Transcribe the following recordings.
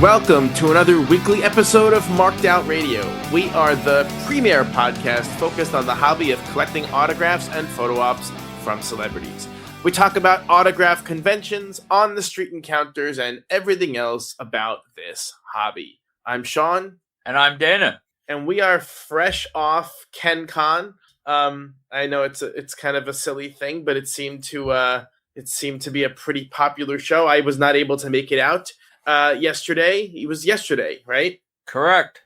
Welcome to another weekly episode of Marked Out Radio. We are the premier podcast focused on the hobby of collecting autographs and photo ops from celebrities. We talk about autograph conventions, on the street encounters, and everything else about this hobby. I'm Sean. And I'm Dana. And we are fresh off KenCon. I know it's kind of a silly thing, but it seemed to be a pretty popular show. I was not able to make it out yesterday. It was yesterday, right? Correct.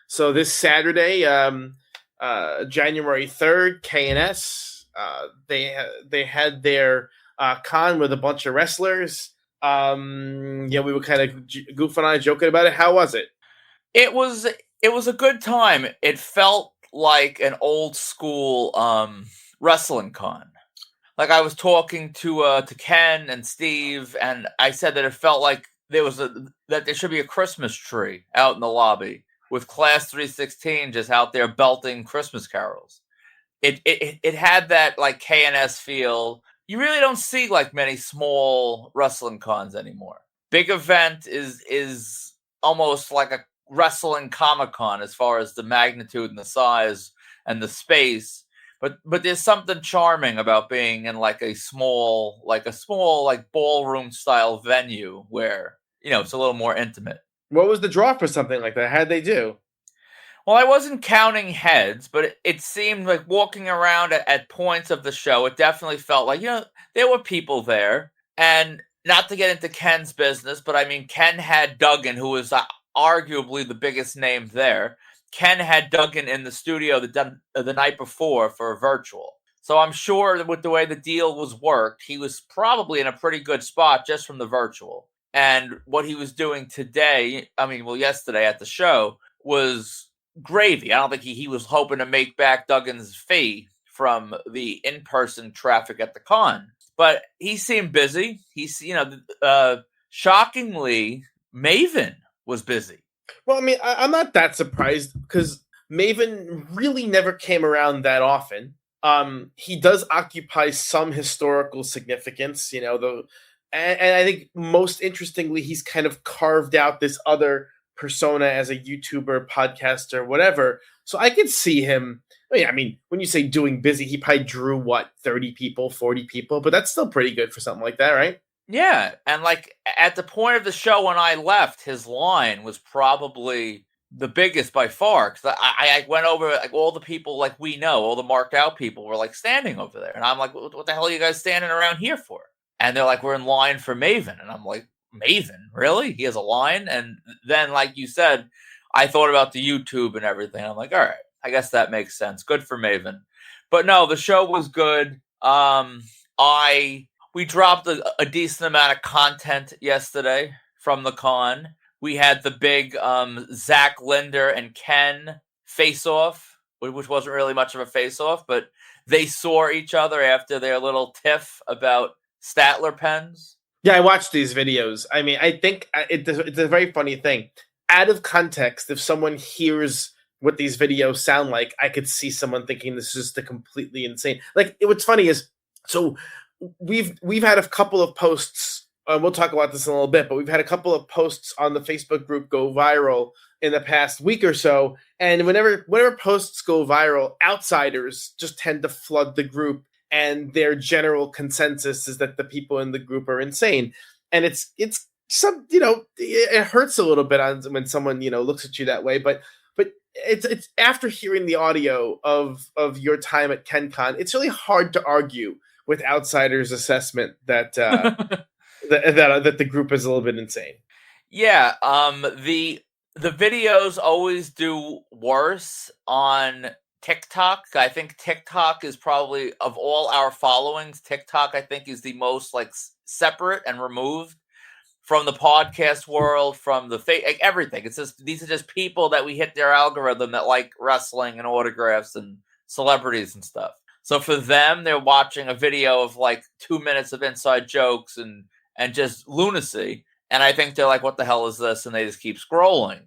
So this Saturday, January 3rd, KNS, they had their con with a bunch of wrestlers. We were kind of goofing on, joking about it. How was it? It was a good time. It felt like an old school wrestling con. Like I was talking to Ken and Steve, and I said that it felt like that there should be a Christmas tree out in the lobby with Class 316 just out there belting Christmas carols. It had that like KNS feel. You really don't see like many small wrestling cons anymore. Big event is almost like a wrestling Comic-Con as far as the magnitude and the size and the space. But there's something charming about being in like a small ballroom style venue where, it's a little more intimate. What was the draw for something like that? How'd they do? Well, I wasn't counting heads, but it seemed like walking around at points of the show, it definitely felt like, there were people there. And not to get into Ken's business, but I mean, Ken had Duggan, who was arguably the biggest name there. Ken had Duggan in the studio the night before for a virtual. So I'm sure that with the way the deal was worked, he was probably in a pretty good spot just from the virtual. And what he was doing yesterday at the show was gravy. I don't think he was hoping to make back Duggan's fee from the in-person traffic at the con. But he seemed busy. Shockingly, Maven was busy. Well, I mean, I'm not that surprised because Maven really never came around that often. He does occupy some historical significance, and I think most interestingly, he's kind of carved out this other persona as a YouTuber, podcaster, whatever. So I could see him. I mean, when you say doing busy, he probably drew 30 people, 40 people, but that's still pretty good for something like that, right? Yeah, and like at the point of the show when I left, his line was probably the biggest by far. Because I went over like all the people like we know, all the marked out people were like standing over there, and I'm like, "What the hell are you guys standing around here for?" And they're like, "We're in line for Maven," and I'm like, "Maven, really? He has a line?" And then, like you said, I thought about the YouTube and everything. I'm like, all right, I guess that makes sense. Good for Maven. But no, the show was good. We dropped a decent amount of content yesterday from the con. We had the big Zach Linder and Ken face-off, which wasn't really much of a face-off, but they saw each other after their little tiff about Statler pens. Yeah, I watched these videos. I mean, I think it's a very funny thing. Out of context, if someone hears what these videos sound like, I could see someone thinking this is just completely insane. Like, what's funny is, so we've had a couple of posts. We'll talk about this in a little bit, but we've had a couple of posts on the Facebook group go viral in the past week or so. And whenever posts go viral, outsiders just tend to flood the group, and their general consensus is that the people in the group are insane. And it's some, it hurts a little bit when someone, looks at you that way. But it's after hearing the audio of your time at KenCon, it's really hard to argue with outsiders' assessment that that the group is a little bit insane. Yeah, the videos always do worse on TikTok. I think TikTok is probably, of all our followings, TikTok I think is the most like separate and removed from the podcast world, from the everything. It's just, these are just people that we hit their algorithm that like wrestling and autographs and celebrities and stuff. So for them, they're watching a video of like 2 minutes of inside jokes and just lunacy. And I think they're like, what the hell is this? And they just keep scrolling.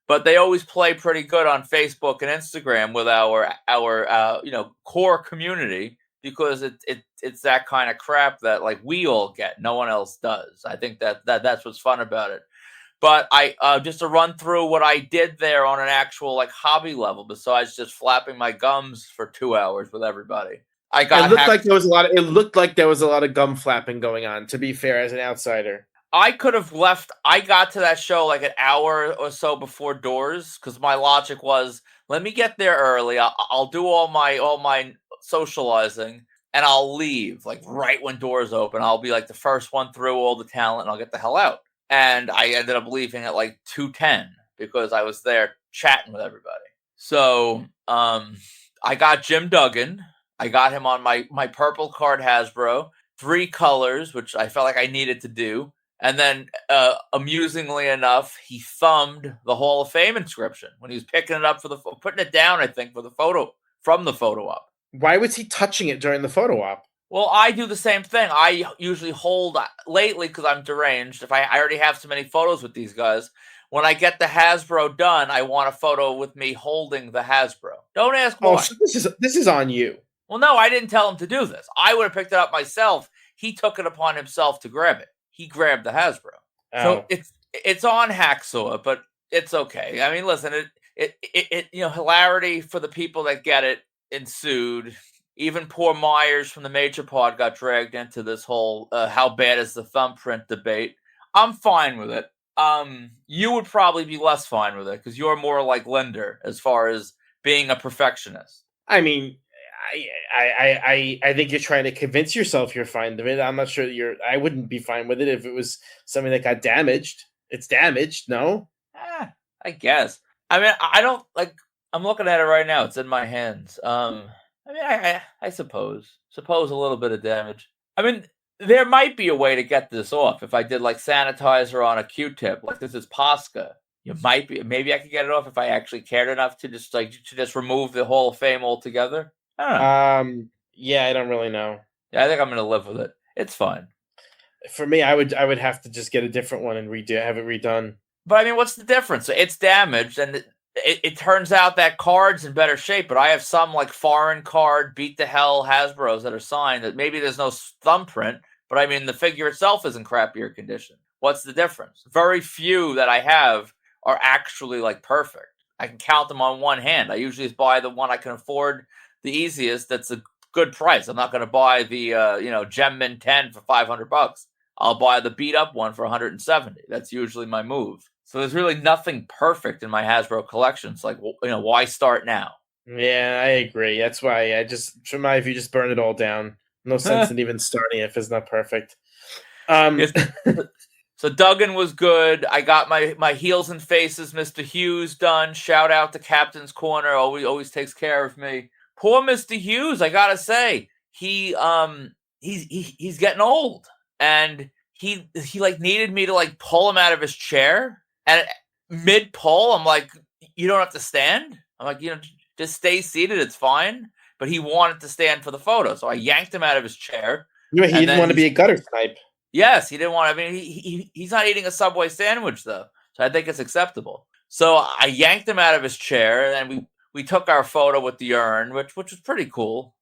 But they always play pretty good on Facebook and Instagram with our core community, because it's that kind of crap that like we all get, no one else does. I think that's what's fun about it. But I just to run through what I did there on an actual like hobby level, besides just flapping my gums for 2 hours with everybody. I got It looked hacked. like there was a lot. It looked like there was a lot of gum flapping going on. To be fair, as an outsider, I could have left. I got to that show like an hour or so before doors because my logic was, let me get there early. I'll do all my socializing and I'll leave like right when doors open. I'll be like the first one through all the talent and I'll get the hell out. And I ended up leaving at like 2:10 because I was there chatting with everybody. So I got Jim Duggan. I got him on my purple card Hasbro, 3 colors, which I felt like I needed to do. And then, amusingly enough, he thumbed the Hall of Fame inscription when he was picking it up putting it down, I think, for the photo op. why was he touching it during the photo op? Well, I do the same thing. I usually hold lately because I'm deranged. If I already have so many photos with these guys, when I get the Hasbro done, I want a photo with me holding the Hasbro. Don't ask why. Oh, so this is on you. Well, no, I didn't tell him to do this. I would have picked it up myself. He took it upon himself to grab it. He grabbed the Hasbro. Oh. So it's on Hacksaw, but it's okay. I mean, listen, it hilarity for the people that get it ensued. Even poor Myers from the Major Pod got dragged into this whole how bad is the thumbprint debate. I'm fine with it. You would probably be less fine with it because you're more like Linder as far as being a perfectionist. I mean, I think you're trying to convince yourself you're fine with it. I'm not sure I wouldn't be fine with it if it was something that got damaged. It's damaged, no? I guess. I mean, I don't like. I'm looking at it right now. It's in my hands. I mean, I suppose a little bit of damage. I mean, there might be a way to get this off if I did like sanitizer on a Q-tip. Like this is Posca. Maybe I could get it off if I actually cared enough to just remove the Hall of Fame altogether. I don't know. Yeah, I don't really know. Yeah, I think I'm gonna live with it. It's fine. For me, I would have to just get a different one and have it redone. But I mean, what's the difference? It's damaged, and it turns out that card's in better shape. But I have some like foreign card beat the hell Hasbro's that are signed that maybe there's no thumbprint, but I mean the figure itself is in crappier condition. What's the difference? Very few that I have are actually like perfect. I can count them on one hand. I usually just buy the one I can afford the easiest. That's a good price. I'm not going to buy the Gemmin 10 for $500. I'll buy the beat up one for 170. That's usually my move. So there's really nothing perfect in my Hasbro collection. It's like, why start now? Yeah, I agree. That's why from my view, just burn it all down. No sense in even starting if it's not perfect. So Duggan was good. I got my heels and faces, Mr. Hughes done. Shout out to Captain's Corner. Always takes care of me. Poor Mr. Hughes, I gotta say, he's getting old, and he like needed me to like pull him out of his chair, and mid pull, I'm like, you don't have to stand. I'm like, just stay seated. It's fine. But he wanted to stand for the photo, so I yanked him out of his chair. He didn't want to be a gutter snipe. Yes, he didn't want to. I mean, he's not eating a Subway sandwich, though, so I think it's acceptable. So I yanked him out of his chair, and we took our photo with the urn, which was pretty cool.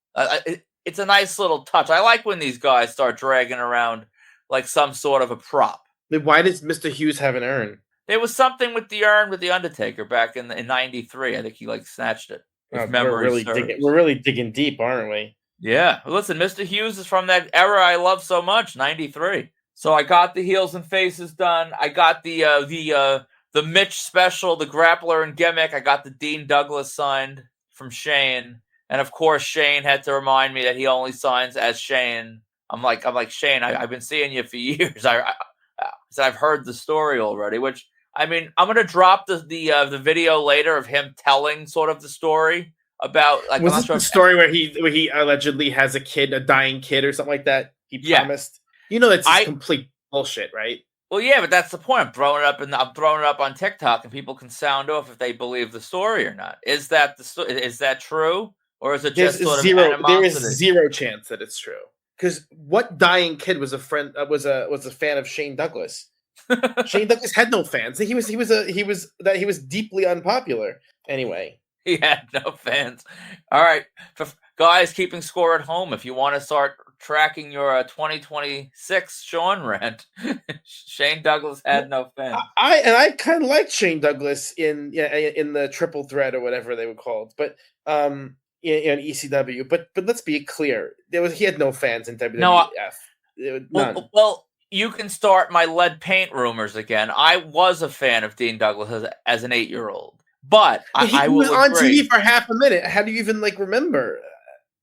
It's a nice little touch. I like when these guys start dragging around like some sort of a prop. Why does Mr. Hughes have an urn? There was something with the urn with the Undertaker back in '93. I think he like snatched it. We're really digging deep, aren't we? Yeah. Well, listen, Mr. Hughes is from that era I love so much, '93. So I got the heels and faces done. I got the Mitch special, the grappler and gimmick. I got the Dean Douglas signed from Shane, and of course Shane had to remind me that he only signs as Shane. I'm like Shane. I've been seeing you for years. I've heard the story already. Which I mean, I'm gonna drop the video later of him telling sort of the story about like. Was this the story where he allegedly has a dying kid or something like that? He promised. That's complete bullshit, right? Well, yeah, but that's the point. I'm throwing it up on TikTok, and people can sound off if they believe the story or not. Is that true, or is it just there is zero chance that it's true? Because what dying kid was a fan of Shane Douglas? Shane Douglas had no fans. He was deeply unpopular. Anyway, he had no fans. All right, for guys keeping score at home, if you want to start tracking your 2026 Sean rant. Shane Douglas had no fans. I kind of liked Shane Douglas in the triple threat or whatever they were called, but in ECW. But let's be clear, he had no fans in WWF. None. Well, you can start my lead paint rumors again. I was a fan of Dean Douglas as an 8-year-old, but he was on TV for half a minute. How do you even remember?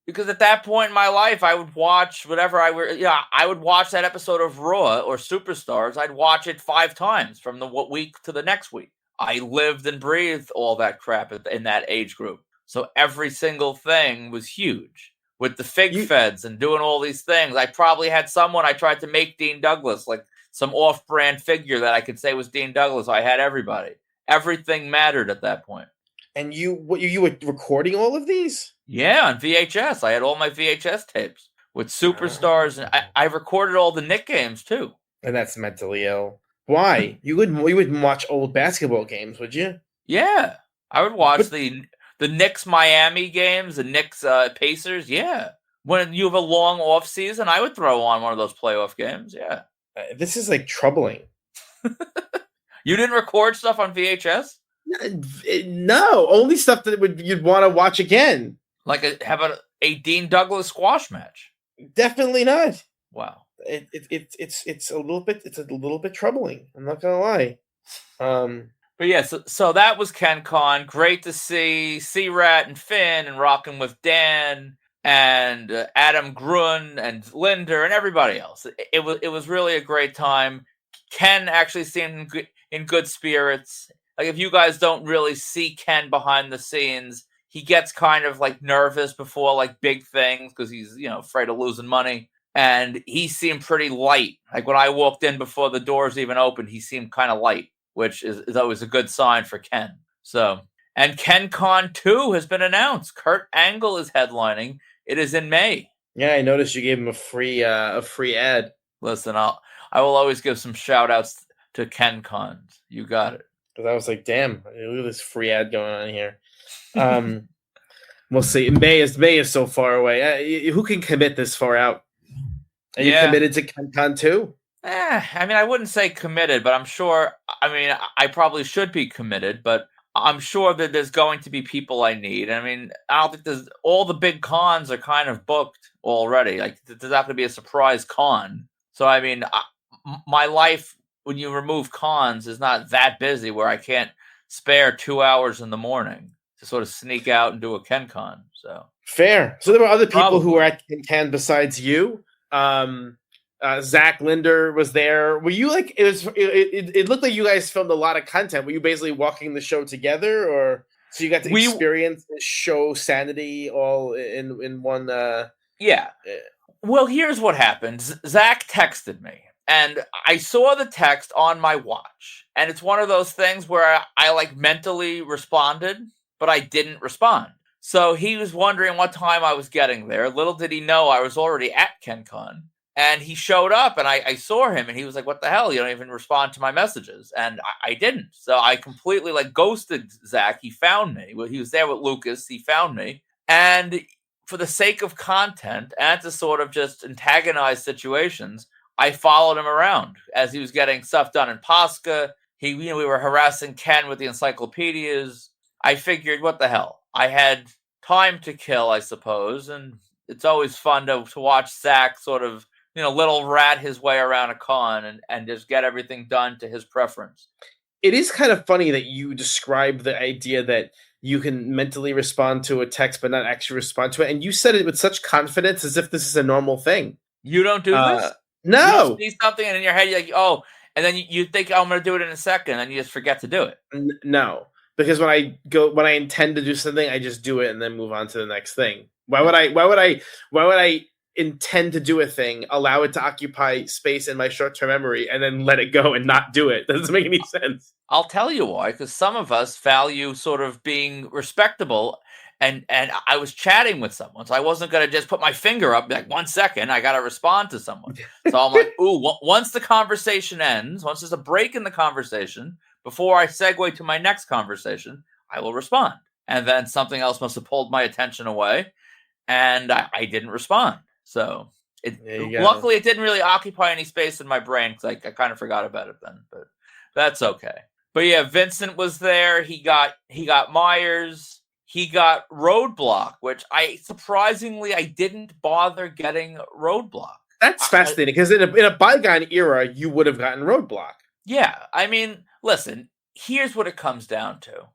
Because at that point in my life, I would watch whatever I would watch that episode of Raw or Superstars. I'd watch it 5 times from the week to the next week. I lived and breathed all that crap in that age group. So every single thing was huge. With the feds and doing all these things, I probably had someone I tried to make Dean Douglas, like some off-brand figure that I could say was Dean Douglas. I had everybody. Everything mattered at that point. And you were recording all of these? Yeah, on VHS. I had all my VHS tapes with Superstars, and I recorded all the Knick games too. And that's mentally ill. Why? You wouldn't watch old basketball games, would you? Yeah, I would watch the Knicks Miami games, the Knicks Pacers. Yeah, when you have a long off season, I would throw on one of those playoff games. Yeah, this is troubling. You didn't record stuff on VHS? No, only stuff that you'd want to watch again. Like how about a Dean Douglas squash match? Definitely not. Wow. It's a little bit troubling. I'm not gonna lie. But yeah, so that was Ken Con. Great to see C-Rat and Finn and rocking with Dan and Adam Grun and Linder and everybody else. It was really a great time. Ken actually seemed in good spirits. Like, if you guys don't really see Ken behind the scenes, he gets kind of nervous before big things because he's afraid of losing money. And he seemed pretty light. Like, when I walked in before the doors even opened, he seemed kind of light, which is always a good sign for Ken. So, and Ken Con 2 has been announced. Kurt Angle is headlining. It is in May. Yeah, I noticed you gave him a free ad. Listen, I will always give some shout outs to Ken Cons. You got it. Because I was like, damn, look at this free ad going on here. We'll see. May is so far away. Who can commit this far out? Are you committed to CanCon too? I mean, I wouldn't say committed, but I'm sure. I mean, I probably should be committed, but I'm sure that there's going to be people I need. I mean, I don't think all the big cons are kind of booked already. Like, there's not going to be a surprise con. So, I mean, my life, when you remove cons, is not that busy where I can't spare 2 hours in the morning to sort of sneak out and do a KenCon. So fair. So there were other people who were at KenCon besides you. Zach Linder was there. Were you it looked like you guys filmed a lot of content. Were you basically walking the show together, or so you got to experience the show sanity all in one? Yeah. Well, here's what happened. Zach texted me, and I saw the text on my watch, and it's one of those things where I mentally responded, but I didn't respond. So he was wondering what time I was getting there. Little did he know I was already at KenCon. And he showed up, and I saw him, and he was like, what the hell? You don't even respond to my messages. And I didn't. So I completely ghosted Zach. He found me. He was there with Lucas. He found me. And for the sake of content and to sort of just antagonize situations, I followed him around as he was getting stuff done in Posca. We were harassing Ken with the encyclopedias. I figured, what the hell? I had time to kill, I suppose. And it's always fun to watch Zach sort of, little rat his way around a con and just get everything done to his preference. It is kind of funny that you describe the idea that you can mentally respond to a text but not actually respond to it. And you said it with such confidence as if this is a normal thing. You don't do this? No. You see something and in your head you're like, oh, and then you think, oh, I'm going to do it in a second, and you just forget to do it. No. Because when I intend to do something, I just do it and then move on to the next thing. Why would I intend to do a thing, allow it to occupy space in my short-term memory, and then let it go and not do it? That doesn't make any sense. I'll tell you why, because some of us value sort of being respectable, and I was chatting with someone, so I wasn't going to just put my finger up, 1 second, I got to respond to someone. So I'm like, ooh, once the conversation ends, once there's a break in the conversation, before I segue to my next conversation, I will respond. And then something else must have pulled my attention away, and I didn't respond. So There you go. Luckily, it didn't really occupy any space in my brain because I kind of forgot about it then. But that's okay. But yeah, Vincent was there. He got Myers. He got Roadblock, which surprisingly I didn't bother getting Roadblock. That's fascinating because in a bygone era, you would have gotten Roadblock. Yeah, I mean, listen. Here's what it comes down to.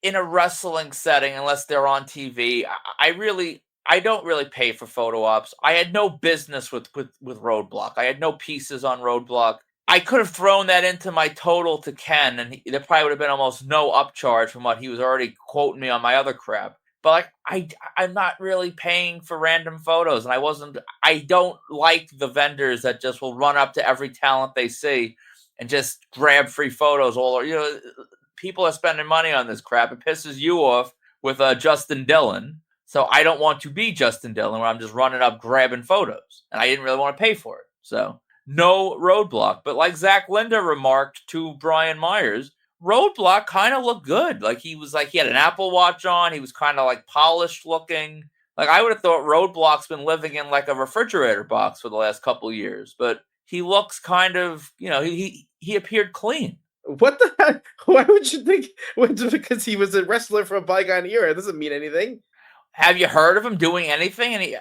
In a wrestling setting, unless they're on TV, I don't really pay for photo ops. I had no business with Roadblock. I had no pieces on Roadblock. I could have thrown that into my total to Ken, and there probably would have been almost no upcharge from what he was already quoting me on my other crap. But I'm not really paying for random photos, and I don't like the vendors that just will run up to every talent they see and just grab free photos. People are spending money on this crap. It pisses you off with Justin Dhillon. So I don't want to be Justin Dhillon where I'm just running up grabbing photos. And I didn't really want to pay for it. So no Roadblock. But like Zach Linda remarked to Brian Myers, Roadblock kind of looked good. He had an Apple Watch on. He was kind of polished looking. I would have thought Roadblock's been living in a refrigerator box for the last couple of years. But he looks kind of, he appeared clean. What the heck? Why would you think? Because he was a wrestler from a bygone era. It doesn't mean anything. Have you heard of him doing anything?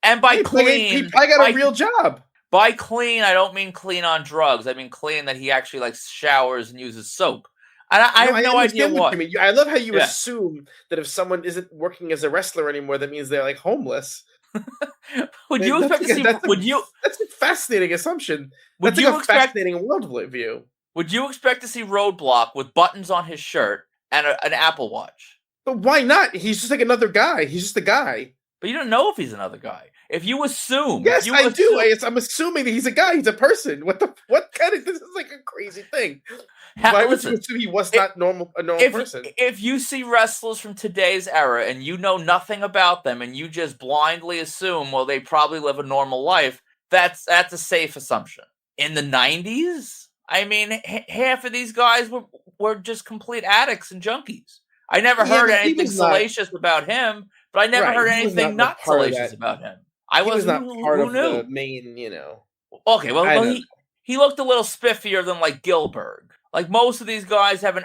And by clean, I got a real job. By clean, I don't mean clean on drugs. I mean clean that he actually showers and uses soap. And I have no idea what. I mean, I love how you assume that if someone isn't working as a wrestler anymore, that means they're homeless. That's a fascinating assumption. That's a fascinating worldview. Would you expect to see Roadblock with buttons on his shirt and an Apple Watch? But why not? He's just another guy. He's just a guy. But you don't know if he's another guy. If you assume, yes, I do. I'm assuming that he's a guy. He's a person. What kind of? This is a crazy thing. Why would you assume he was not a normal person? If you see wrestlers from today's era and you know nothing about them and you just blindly assume, well, they probably live a normal life, that's a safe assumption. In the 90s, I mean, half of these guys were just complete addicts and junkies. I never heard anything salacious about him, but I never heard anything not salacious about him. He was not part of the main, Okay, well he looked a little spiffier than Gilbert. Most of these guys have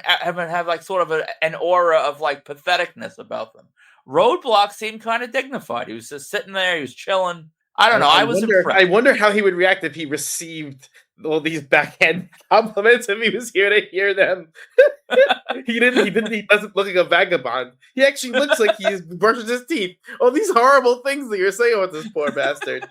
sort of an aura of patheticness about them. Roadblock seemed kind of dignified. He was just sitting there. He was chilling. I don't know. I was impressed. I wonder how he would react if he received all these backhand compliments if he was here to hear them. He doesn't look like a vagabond. He actually looks like he brushes his teeth. All these horrible things that you're saying with this poor bastard.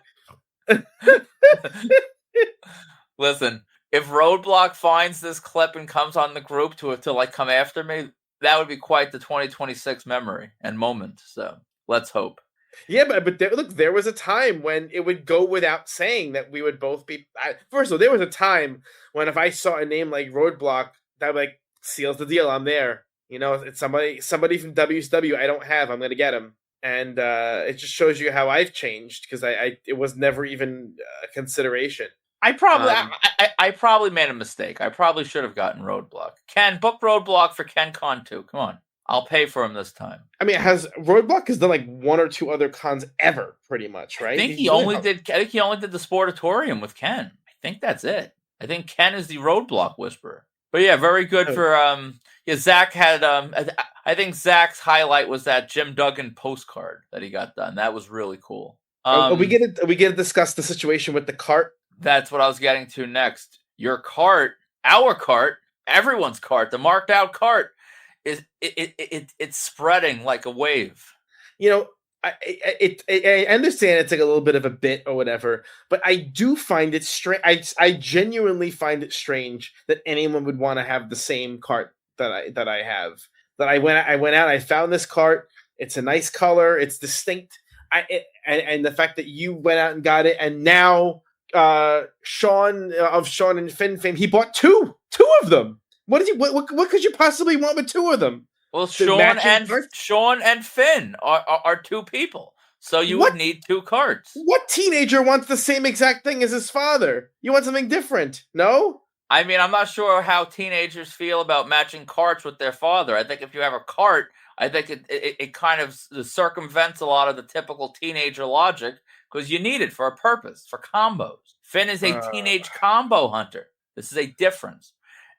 Listen, if Roadblock finds this clip and comes on the group to come after me, that would be quite the 2026 memory and moment. So let's hope. Yeah, but there was a time when it would go without saying that we would both be. First of all, there was a time when if I saw a name like Roadblock, that would seals the deal. I'm there. It's somebody from WCW I don't have. I'm going to get him. And it just shows you how I've changed because it was never even a consideration. I probably made a mistake. I probably should have gotten Roadblock. Ken, book Roadblock for Ken Con 2. Come on. I'll pay for him this time. I mean, Roadblock has done one or two other cons ever, pretty much, right? I think he only did the Sportatorium with Ken. I think that's it. I think Ken is the Roadblock whisperer. But yeah, very good for Zach had I think Zach's highlight was that Jim Duggan postcard that he got done. That was really cool. We get to discuss the situation with the cart. That's what I was getting to next. Your cart, our cart, everyone's cart, the marked out cart. It's spreading like a wave. I understand it's a little bit of a bit or whatever, but I do find it strange. I genuinely find it strange that anyone would want to have the same cart that I have. That I went out, I found this cart. It's a nice color. It's distinct. And the fact that you went out and got it, and now Sean of Sean and Finn fame, he bought two of them. What could you possibly want with two of them? Well, Sean and Finn are two people, so you would need two carts. What teenager wants the same exact thing as his father? You want something different, no? I mean, I'm not sure how teenagers feel about matching carts with their father. I think if you have a cart, I think it kind of circumvents a lot of the typical teenager logic, because you need it for a purpose, for combos. Finn is a Uh, teenage combo hunter. This is a difference.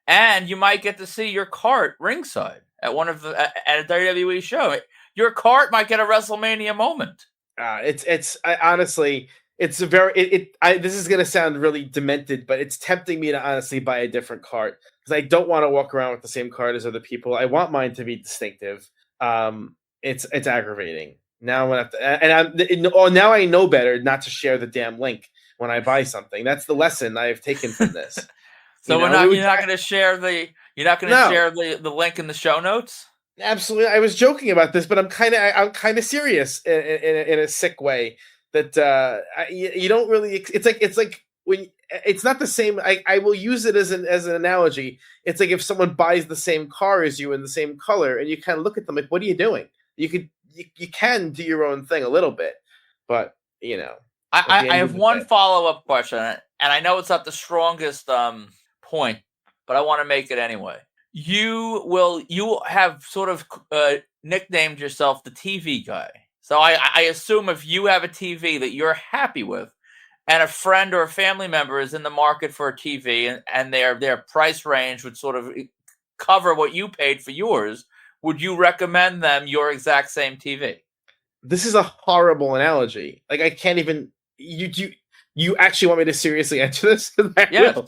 And you might get to see your cart ringside at at a WWE show. Your cart might get a WrestleMania moment. Honestly, it's a very this is gonna sound really demented, but it's tempting me to honestly buy a different cart because I don't want to walk around with the same cart as other people. I want mine to be distinctive. It's aggravating. Now I'm gonna have to, now I know better not to share the damn link when I buy something. That's the lesson I have taken from this. So you're not going to share the link in the show notes. Absolutely, I was joking about this, but I'm kind of serious in a sick way. That you don't really. It's like when it's not the same. I will use it as an analogy. It's like if someone buys the same car as you in the same color, and you kind of look at them like, "What are you doing?" You can do your own thing a little bit, but I have one follow-up question, and I know it's not the strongest point, but I want to make it anyway. You have sort of nicknamed yourself the TV guy. So I assume if you have a TV that you're happy with, and a friend or a family member is in the market for a TV, and their price range would sort of cover what you paid for yours, would you recommend them your exact same TV? This is a horrible analogy. Like I can't even. You actually want me to seriously answer this? Yeah.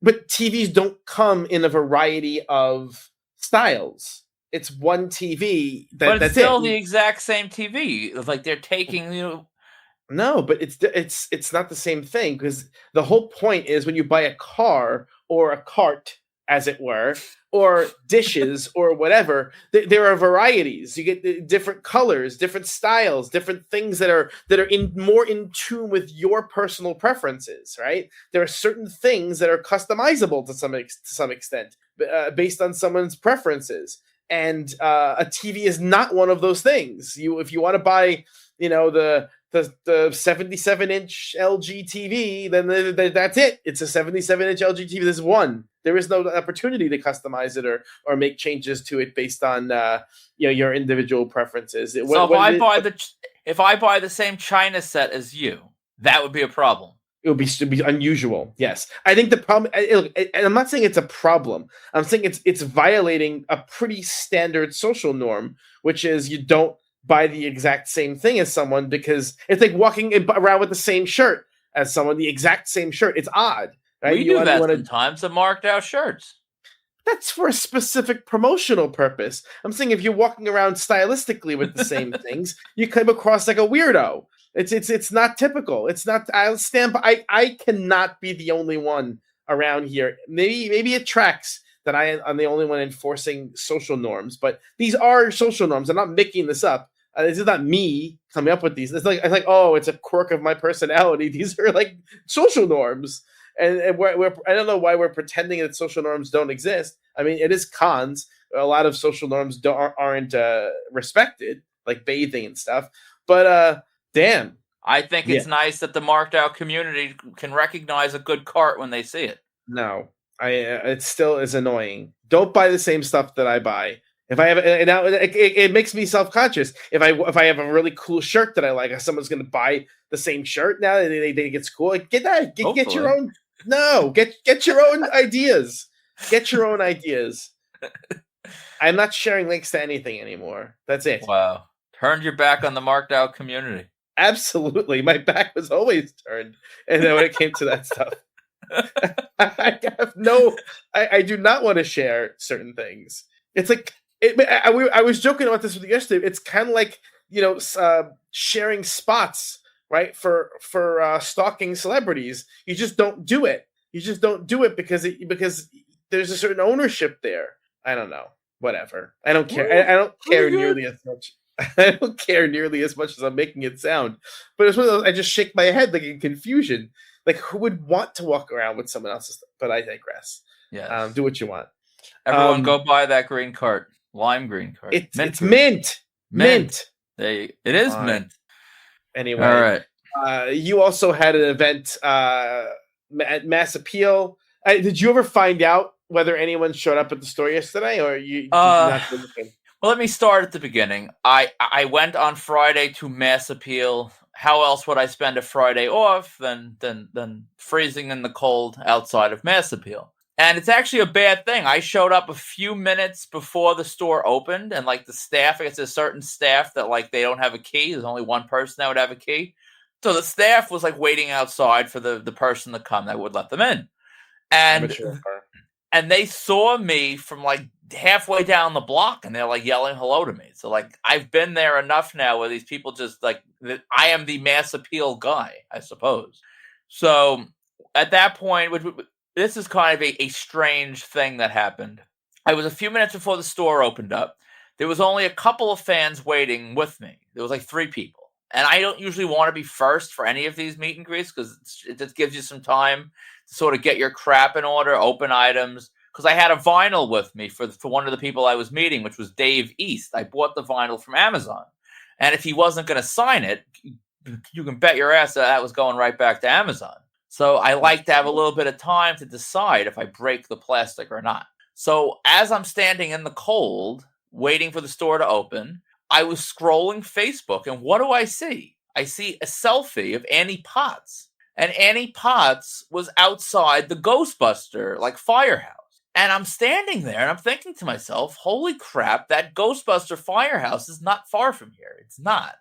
But TVs don't come in a variety of styles. It's one TV. But it's still the exact same TV. It's like they're taking No, but it's not the same thing because the whole point is when you buy a car or a cart, as it were, or dishes or whatever, there are varieties. You get different colors, different styles, different things that are more in tune with your personal preferences, right? There are certain things that are customizable to some extent based on someone's preferences, and a TV is not one of those things. If you want to buy, the 77-inch LG TV, then that's it. It's a 77-inch LG TV. There's one. There is no opportunity to customize it or make changes to it based on your individual preferences. So if I buy the same China set as you, that would be a problem. It would be unusual. Yes, I think the problem. And I'm not saying it's a problem. I'm saying it's violating a pretty standard social norm, which is you don't buy the exact same thing as someone because it's like walking around with the same shirt as someone, the exact same shirt. It's odd, right? We do that sometimes, the marked out shirts. That's for a specific promotional purpose. I'm saying if you're walking around stylistically with the same things, you come across like a weirdo. It's not typical. It's not. I cannot be the only one around here. Maybe it tracks that I'm the only one enforcing social norms, but these are social norms. I'm not making this up. This is not me coming up with these. It's like it's a quirk of my personality. These are like social norms, and we're I don't know why we're pretending that social norms don't exist. I mean, it is cons. A lot of social norms aren't respected, like bathing and stuff. But damn, I think it's nice that the marked out community can recognize a good cart when they see it. No, it still is annoying. Don't buy the same stuff that I buy. If I have now, it makes me self-conscious. If I have a really cool shirt that I like, someone's going to buy the same shirt now. They think it's cool. Like, get your own. No, get your own ideas. Get your own ideas. I'm not sharing links to anything anymore. That's it. Wow, turned your back on the marked out community. Absolutely, my back was always turned, and then when it came to that stuff. I do not want to share certain things. It's like I was joking about this with you yesterday. It's kind of like sharing spots, right? For stalking celebrities. You just don't do it. You just don't do it because there's a certain ownership there. I don't know. Whatever. I don't care. I don't care nearly as much. I don't care nearly as much as I'm making it sound. But it's one of those. I just shake my head like in confusion. Like, who would want to walk around with someone else's stuff? But I digress. Yeah. Do what you want. Everyone go buy that green cart. Lime green cart. It's mint. It is mint. Anyway. All right. You also had an event at Mass Appeal. Did you ever find out whether anyone showed up at the store yesterday, or you did not looking? Well, let me start at the beginning. I went on Friday to Mass Appeal, how else would I spend a Friday off than freezing in the cold outside of Mass Appeal? And it's actually a bad thing. I showed up a few minutes before the store opened, and like the staff, it's a certain staff that like they don't have a key. There's only one person that would have a key. So the staff was like waiting outside for the person to come that would let them in. And they saw me from like halfway down the block, and they're like yelling hello to me. So like I've been there enough now where these people just like I am the Mass Appeal guy, I suppose. So at that point, this is kind of a strange thing that happened. I was a few minutes before the store opened up. There was only a couple of fans waiting with me. There was like 3 people. And I don't usually want to be first for any of these meet and greets because it just gives you some time to sort of get your crap in order, open items. Because I had a vinyl with me for one of the people I was meeting, which was Dave East. I bought the vinyl from Amazon. And if he wasn't going to sign it, you can bet your ass that was going right back to Amazon. So I like to have a little bit of time to decide if I break the plastic or not. So as I'm standing in the cold, waiting for the store to open, I was scrolling Facebook, and what do I see? I see a selfie of Annie Potts. And Annie Potts was outside the Ghostbuster, like, firehouse. And I'm standing there, and I'm thinking to myself, holy crap, that Ghostbuster firehouse is not far from here. It's not.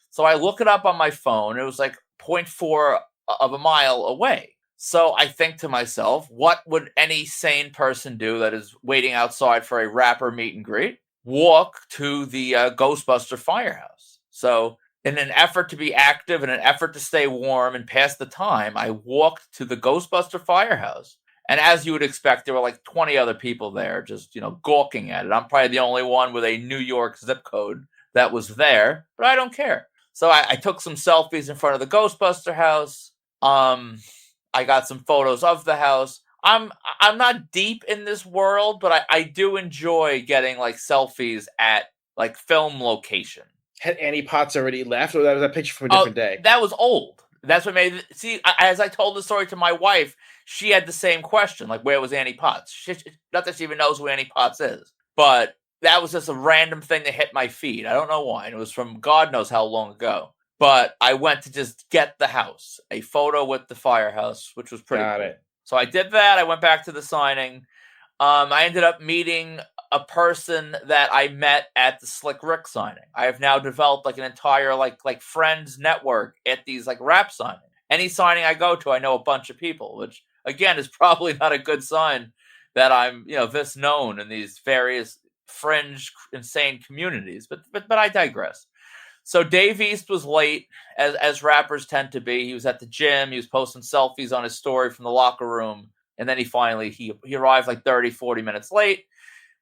So I look it up on my phone. It was like 0.4 of a mile away. So I think to myself, what would any sane person do that is waiting outside for a rapper meet and greet? Walk to the Ghostbuster firehouse. So in an effort to be active, in an effort to stay warm and pass the time, I walked to the Ghostbuster firehouse. And as you would expect, there were like 20 other people there just, gawking at it. I'm probably the only one with a New York zip code that was there, but I don't care. So I took some selfies in front of the Ghostbuster house. I got some photos of the house. I'm not deep in this world, but I do enjoy getting like selfies at like film location. Had Annie Potts already left, or that was a picture from a different day? That was old. That's what made it. See, as I told the story to my wife, she had the same question, like, where was Annie Potts? Not that she even knows who Annie Potts is, but that was just a random thing that hit my feed. I don't know why. And it was from God knows how long ago. But I went to just get the house, a photo with the firehouse, which was pretty cool. So I did that. I went back to the signing. I ended up meeting a person that I met at the Slick Rick signing. I have now developed like an entire like friends network at these like rap signings. Any signing I go to, I know a bunch of people, which again is probably not a good sign that I'm this known in these various fringe insane communities. But I digress. So Dave East was late, as rappers tend to be. He was at the gym. He was posting selfies on his story from the locker room. And then he arrived like 30, 40 minutes late.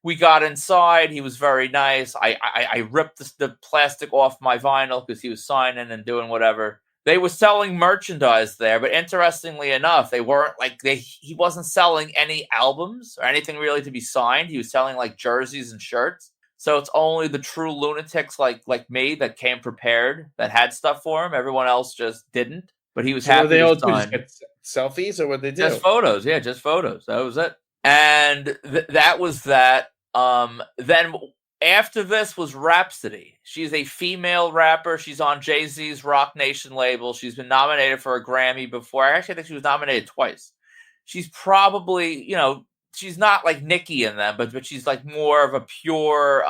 We got inside. He was very nice. I ripped the plastic off my vinyl because he was signing and doing whatever. They were selling merchandise there, but interestingly enough, they weren't he wasn't selling any albums or anything really to be signed. He was selling like jerseys and shirts. So it's only the true lunatics like me that came prepared, that had stuff for him. Everyone else just didn't. But he was happy to sign. Get selfies, or what they do? Just photos, yeah, just photos. That was it. And that was that. Then after this was Rhapsody. She's a female rapper. She's on Jay-Z's Rock Nation label. She's been nominated for a Grammy before. I think she was nominated twice. She's probably, she's not like Nicki in them, but she's like more of a pure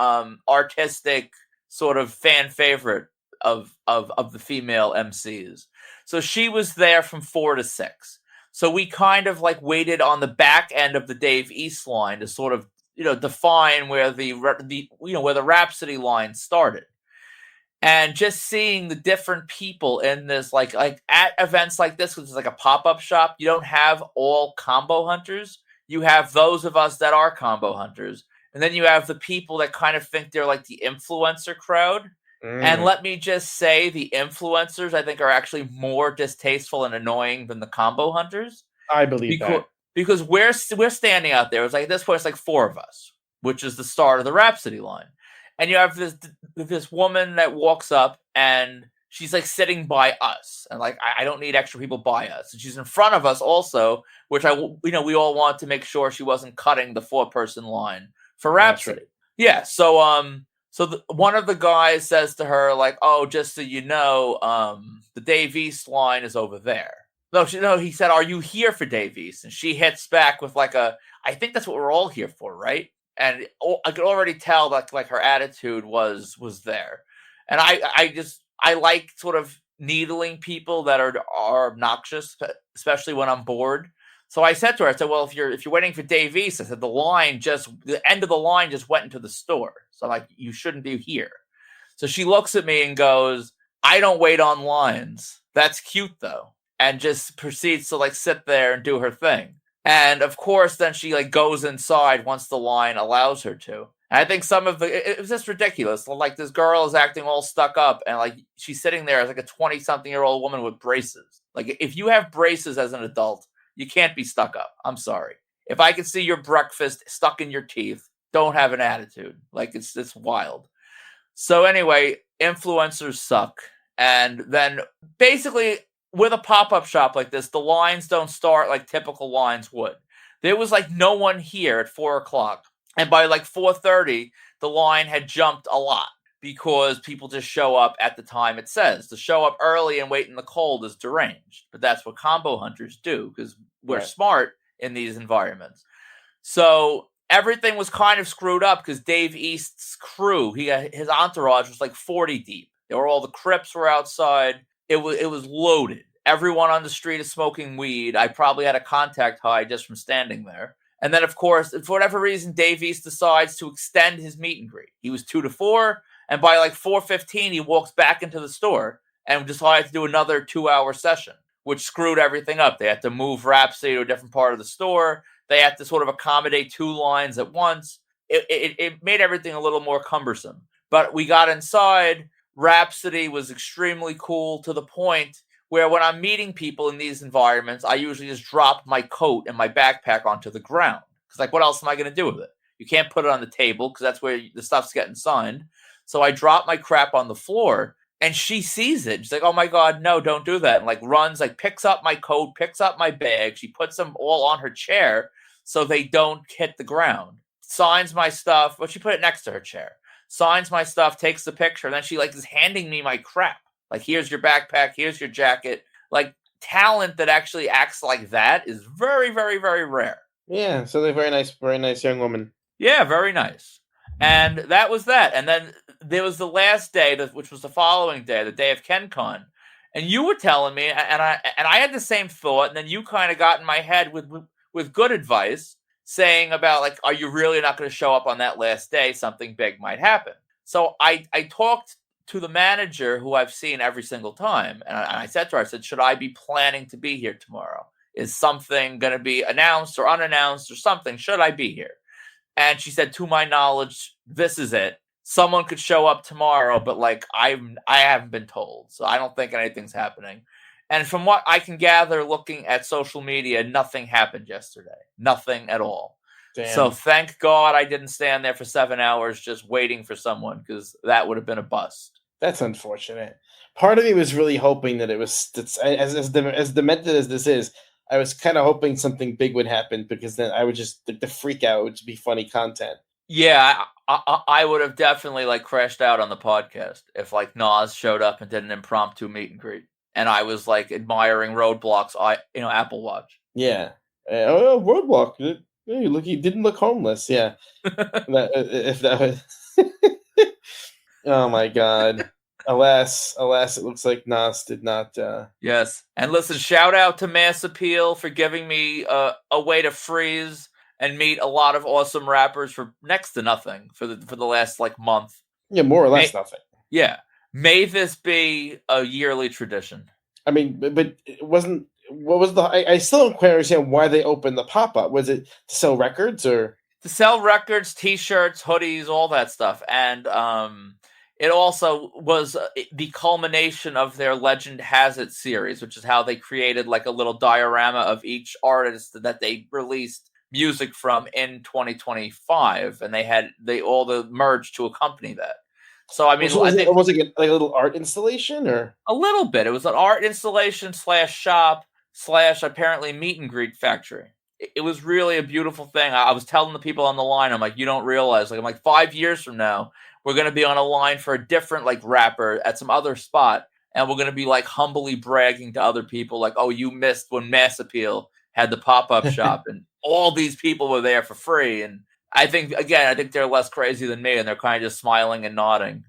artistic sort of fan favorite of the female MCs. So she was there from 4 to 6. So we kind of like waited on the back end of the Dave East line to sort of define where the where the Rhapsody line started. And just seeing the different people in this, like at events like this, because it's like a pop-up shop, you don't have all combo hunters. You have those of us that are combo hunters. And then you have the people that kind of think they're like the influencer crowd. And let me just say, the influencers, I think, are actually more distasteful and annoying than the combo hunters. I believe that. Because we're standing out there. It's like, at this point, it's like 4 of us, which is the start of the Rhapsody line. And you have this woman that walks up, and she's like sitting by us. And like, I don't need extra people by us. And she's in front of us also, which we all want to make sure she wasn't cutting the 4-person line for Rhapsody. Yeah. So one of the guys says to her, like, "Oh, just so you know, the Dave East line is over there." No, he said, "Are you here for Dave East?" And she hits back with like "I think that's what we're all here for, right?" And I could already tell that like her attitude was there. And I like sort of needling people that are obnoxious, especially when I'm bored. So I said to her, I said, "Well, if you're waiting for Dave East," I said, the end of the line just went into the store. So I'm like, you shouldn't be here." So she looks at me and goes, "I don't wait on lines. That's cute though." And just proceeds to like sit there and do her thing. And of course, then she like goes inside once the line allows her to. And I think it was just ridiculous. Like this girl is acting all stuck up, and like she's sitting there as like a 20-something-year-old woman with braces. Like if you have braces as an adult, you can't be stuck up. I'm sorry. If I can see your breakfast stuck in your teeth, don't have an attitude. Like it's wild. So anyway, influencers suck. And then basically with a pop-up shop like this, the lines don't start like typical lines would. There was like no one here at 4:00. And by like 4:30, the line had jumped a lot because people just show up at the time it says. To show up early and wait in the cold is deranged. But that's what combo hunters do because we're smart in these environments. So everything was kind of screwed up because Dave East's crew, his entourage was like 40 deep. All the Crips were outside. It was loaded. Everyone on the street is smoking weed. I probably had a contact high just from standing there. And then, of course, for whatever reason, Dave East decides to extend his meet and greet. He was 2 to 4, and by like 4:15, he walks back into the store and decided to do another 2-hour session, which screwed everything up. They had to move Rhapsody to a different part of the store. They had to sort of accommodate 2 lines at once. It made everything a little more cumbersome. But we got inside. Rhapsody was extremely cool to the point where when I'm meeting people in these environments, I usually just drop my coat and my backpack onto the ground. Because, like, what else am I going to do with it? You can't put it on the table because that's where the stuff's getting signed. So I drop my crap on the floor, and she sees it. She's like, "Oh, my God, no, don't do that." And, like, runs, like, picks up my coat, picks up my bag. She puts them all on her chair so they don't hit the ground. Signs my stuff. Well, she put it next to her chair. Signs my stuff, takes the picture, and then she, like, is handing me my crap. Like, here's your backpack, here's your jacket. Like, talent that actually acts like that is very, very, very rare. Yeah, so they're very nice young woman. Yeah, very nice. And that was that. And then there was the last day, which was the following day, the day of KenCon. And you were telling me, and I had the same thought, and then you kind of got in my head with good advice, saying about, like, are you really not going to show up on that last day? Something big might happen. So I talked to the manager who I've seen every single time. And I said to her, I said, should I be planning to be here tomorrow? Is something going to be announced or unannounced or something? Should I be here? And she said, to my knowledge, this is it. Someone could show up tomorrow, but like I haven't been told. So I don't think anything's happening. And from what I can gather looking at social media, nothing happened yesterday. Nothing at all. Damn. So thank God I didn't stand there for 7 hours just waiting for someone, because that would have been a bust. That's unfortunate. Part of me was really hoping that it was as demented as this is. I was kind of hoping something big would happen, because then I would just the freak out would be funny content. Yeah, I would have definitely like crashed out on the podcast if like Nas showed up and did an impromptu meet and greet, and I was like admiring Roadblock's Apple Watch. Yeah. Roadblock. He didn't look homeless. Yeah. If that was. Oh my God. Alas, it looks like Nas did not. Yes. And listen, shout out to Mass Appeal for giving me a way to freeze and meet a lot of awesome rappers for next to nothing for the last like month. Yeah, more or less nothing. Yeah. May this be a yearly tradition. I mean, but it wasn't. What was I still don't quite understand why they opened the pop-up. Was it to sell records or to sell records, T-shirts, hoodies, all that stuff? And it also was the culmination of their Legend Has It series, which is how they created like a little diorama of each artist that they released music from in 2025, and they all merged to accompany that. So I mean, was it like a little art installation, or a little bit? It was an art installation /shop / apparently meet and greet factory. it was really a beautiful thing. I was telling the people on the line, I'm like, you don't realize, like, I'm like, 5 years from now, we're going to be on a line for a different, like, rapper at some other spot. And we're going to be, like, humbly bragging to other people, like, oh, you missed when Mass Appeal had the pop-up shop. And all these people were there for free. And I think they're less crazy than me. And they're kind of just smiling and nodding.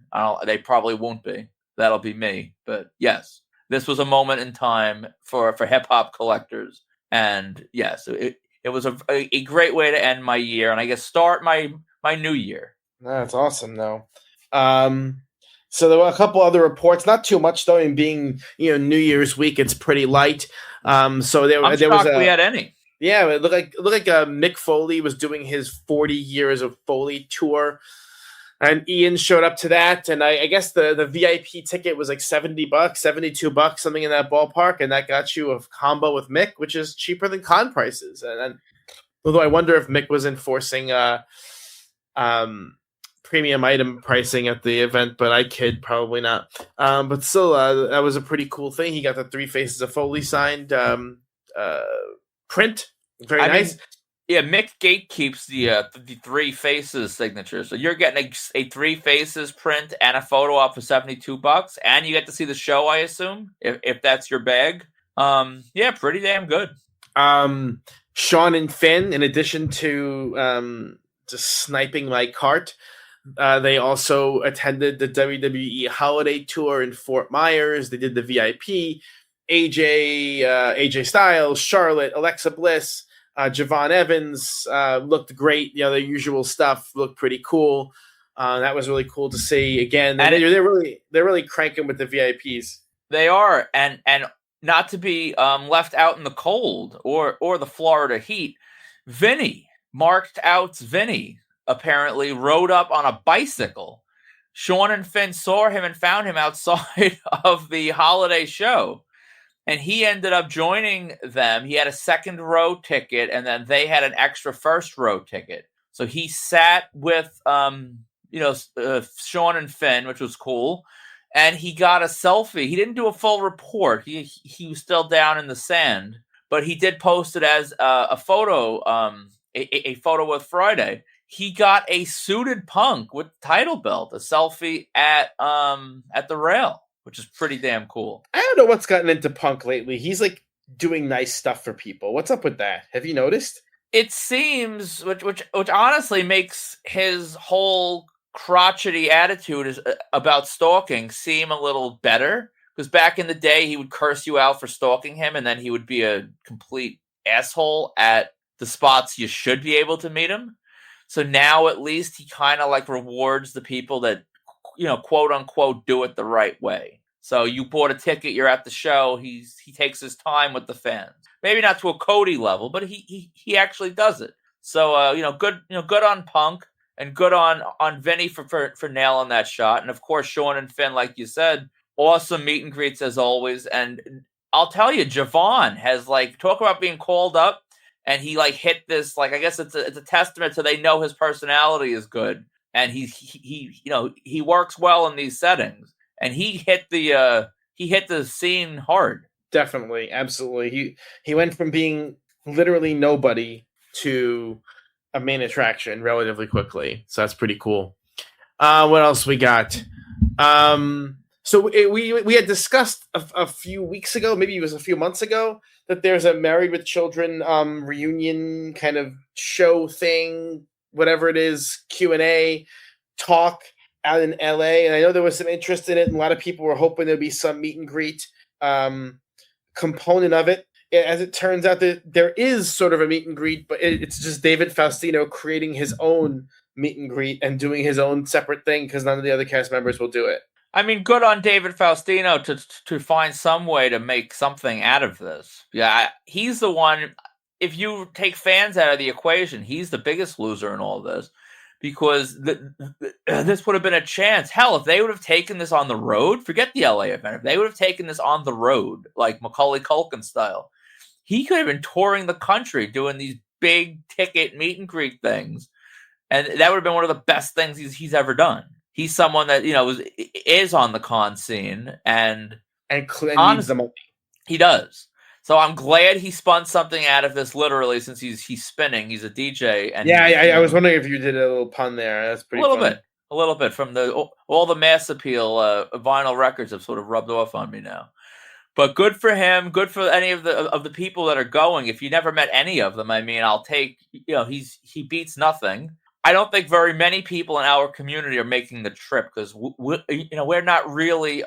They probably won't be. That'll be me. But yes, this was a moment in time for hip-hop collectors. And yes, it was a great way to end my year, and I guess start my new year. That's awesome, though. So there were a couple other reports, not too much though. In being New Year's week, it's pretty light. So there was we had any. Yeah, it looked like Mick Foley was doing his 40 years of Foley tour, and Ian showed up to that. And I guess the VIP ticket was like $70, $72, something in that ballpark, and that got you a combo with Mick, which is cheaper than con prices. And although I wonder if Mick was enforcing premium item pricing at the event, but I kid, probably not. But still, that was a pretty cool thing. He got the Three Faces of Foley signed print. Very nice. Yeah, Mick gatekeeps the Three Faces signature. So you're getting a Three Faces print and a photo op for $72, and you get to see the show, I assume, if that's your bag. Yeah, pretty damn good. Sean and Finn, in addition to just sniping my cart, they also attended the WWE Holiday Tour in Fort Myers. They did the VIP. AJ Styles, Charlotte, Alexa Bliss, Javon Evans looked great. The usual stuff looked pretty cool. That was really cool to see. Again, they're really cranking with the VIPs. They are, and not to be left out in the cold or the Florida heat. Vinny, Marked Out's Vinny, apparently rode up on a bicycle. Sean and Finn saw him and found him outside of the holiday show. And he ended up joining them. He had a second row ticket, and then they had an extra first row ticket. So he sat with, Sean and Finn, which was cool. And he got a selfie. He didn't do a full report. He was still down in the sand, but he did post it as a photo, a photo with Friday. He got a suited Punk with title belt, a selfie at the rail, which is pretty damn cool. I don't know what's gotten into Punk lately. He's like doing nice stuff for people. What's up with that? Have you noticed? It seems, which honestly makes his whole crotchety attitude about stalking seem a little better. Because back in the day, he would curse you out for stalking him, and then he would be a complete asshole at the spots you should be able to meet him. So now at least he kind of like rewards the people that, quote unquote, do it the right way. So you bought a ticket, you're at the show. He takes his time with the fans. Maybe not to a Cody level, but he actually does it. So good on Punk, and good on Vinny for nailing that shot. And of course, Sean and Finn, like you said, awesome meet and greets as always. And I'll tell you, Javon has talk about being called up, and he hit this, I guess it's a testament to they know his personality is good. And he works well in these settings, and he hit the scene hard. Definitely, absolutely. He went from being literally nobody to a main attraction relatively quickly, so that's pretty cool. What else we got? So we had discussed a few weeks ago, maybe it was a few months ago, that there's a Married with Children reunion kind of show thing. Whatever it is, Q&A talk out in LA. And I know there was some interest in it, and a lot of people were hoping there'd be some meet and greet component of it. As it turns out, that there is sort of a meet and greet, but it's just David Faustino creating his own meet and greet and doing his own separate thing because none of the other cast members will do it. I mean, good on David Faustino to find some way to make something out of this. Yeah, he's the one. If you take fans out of the equation, he's the biggest loser in all this, because this would have been a chance. Hell, if they would have taken this on the road, forget the LA event, if they would have taken this on the road, like Macaulay Culkin style, he could have been touring the country doing these big ticket meet and greet things. And that would have been one of the best things he's ever done. He's someone that, is on the con scene and needs the money. He does. So I'm glad he spun something out of this literally, since he's spinning. He's a DJ, and Yeah, I was wondering if you did a little pun there. That's pretty funny. A little bit from all the mass appeal vinyl records have sort of rubbed off on me now. But good for him. Good for any of the people that are going. If you never met any of them, I mean, I'll take. He beats nothing. I don't think very many people in our community are making the trip, because we're not really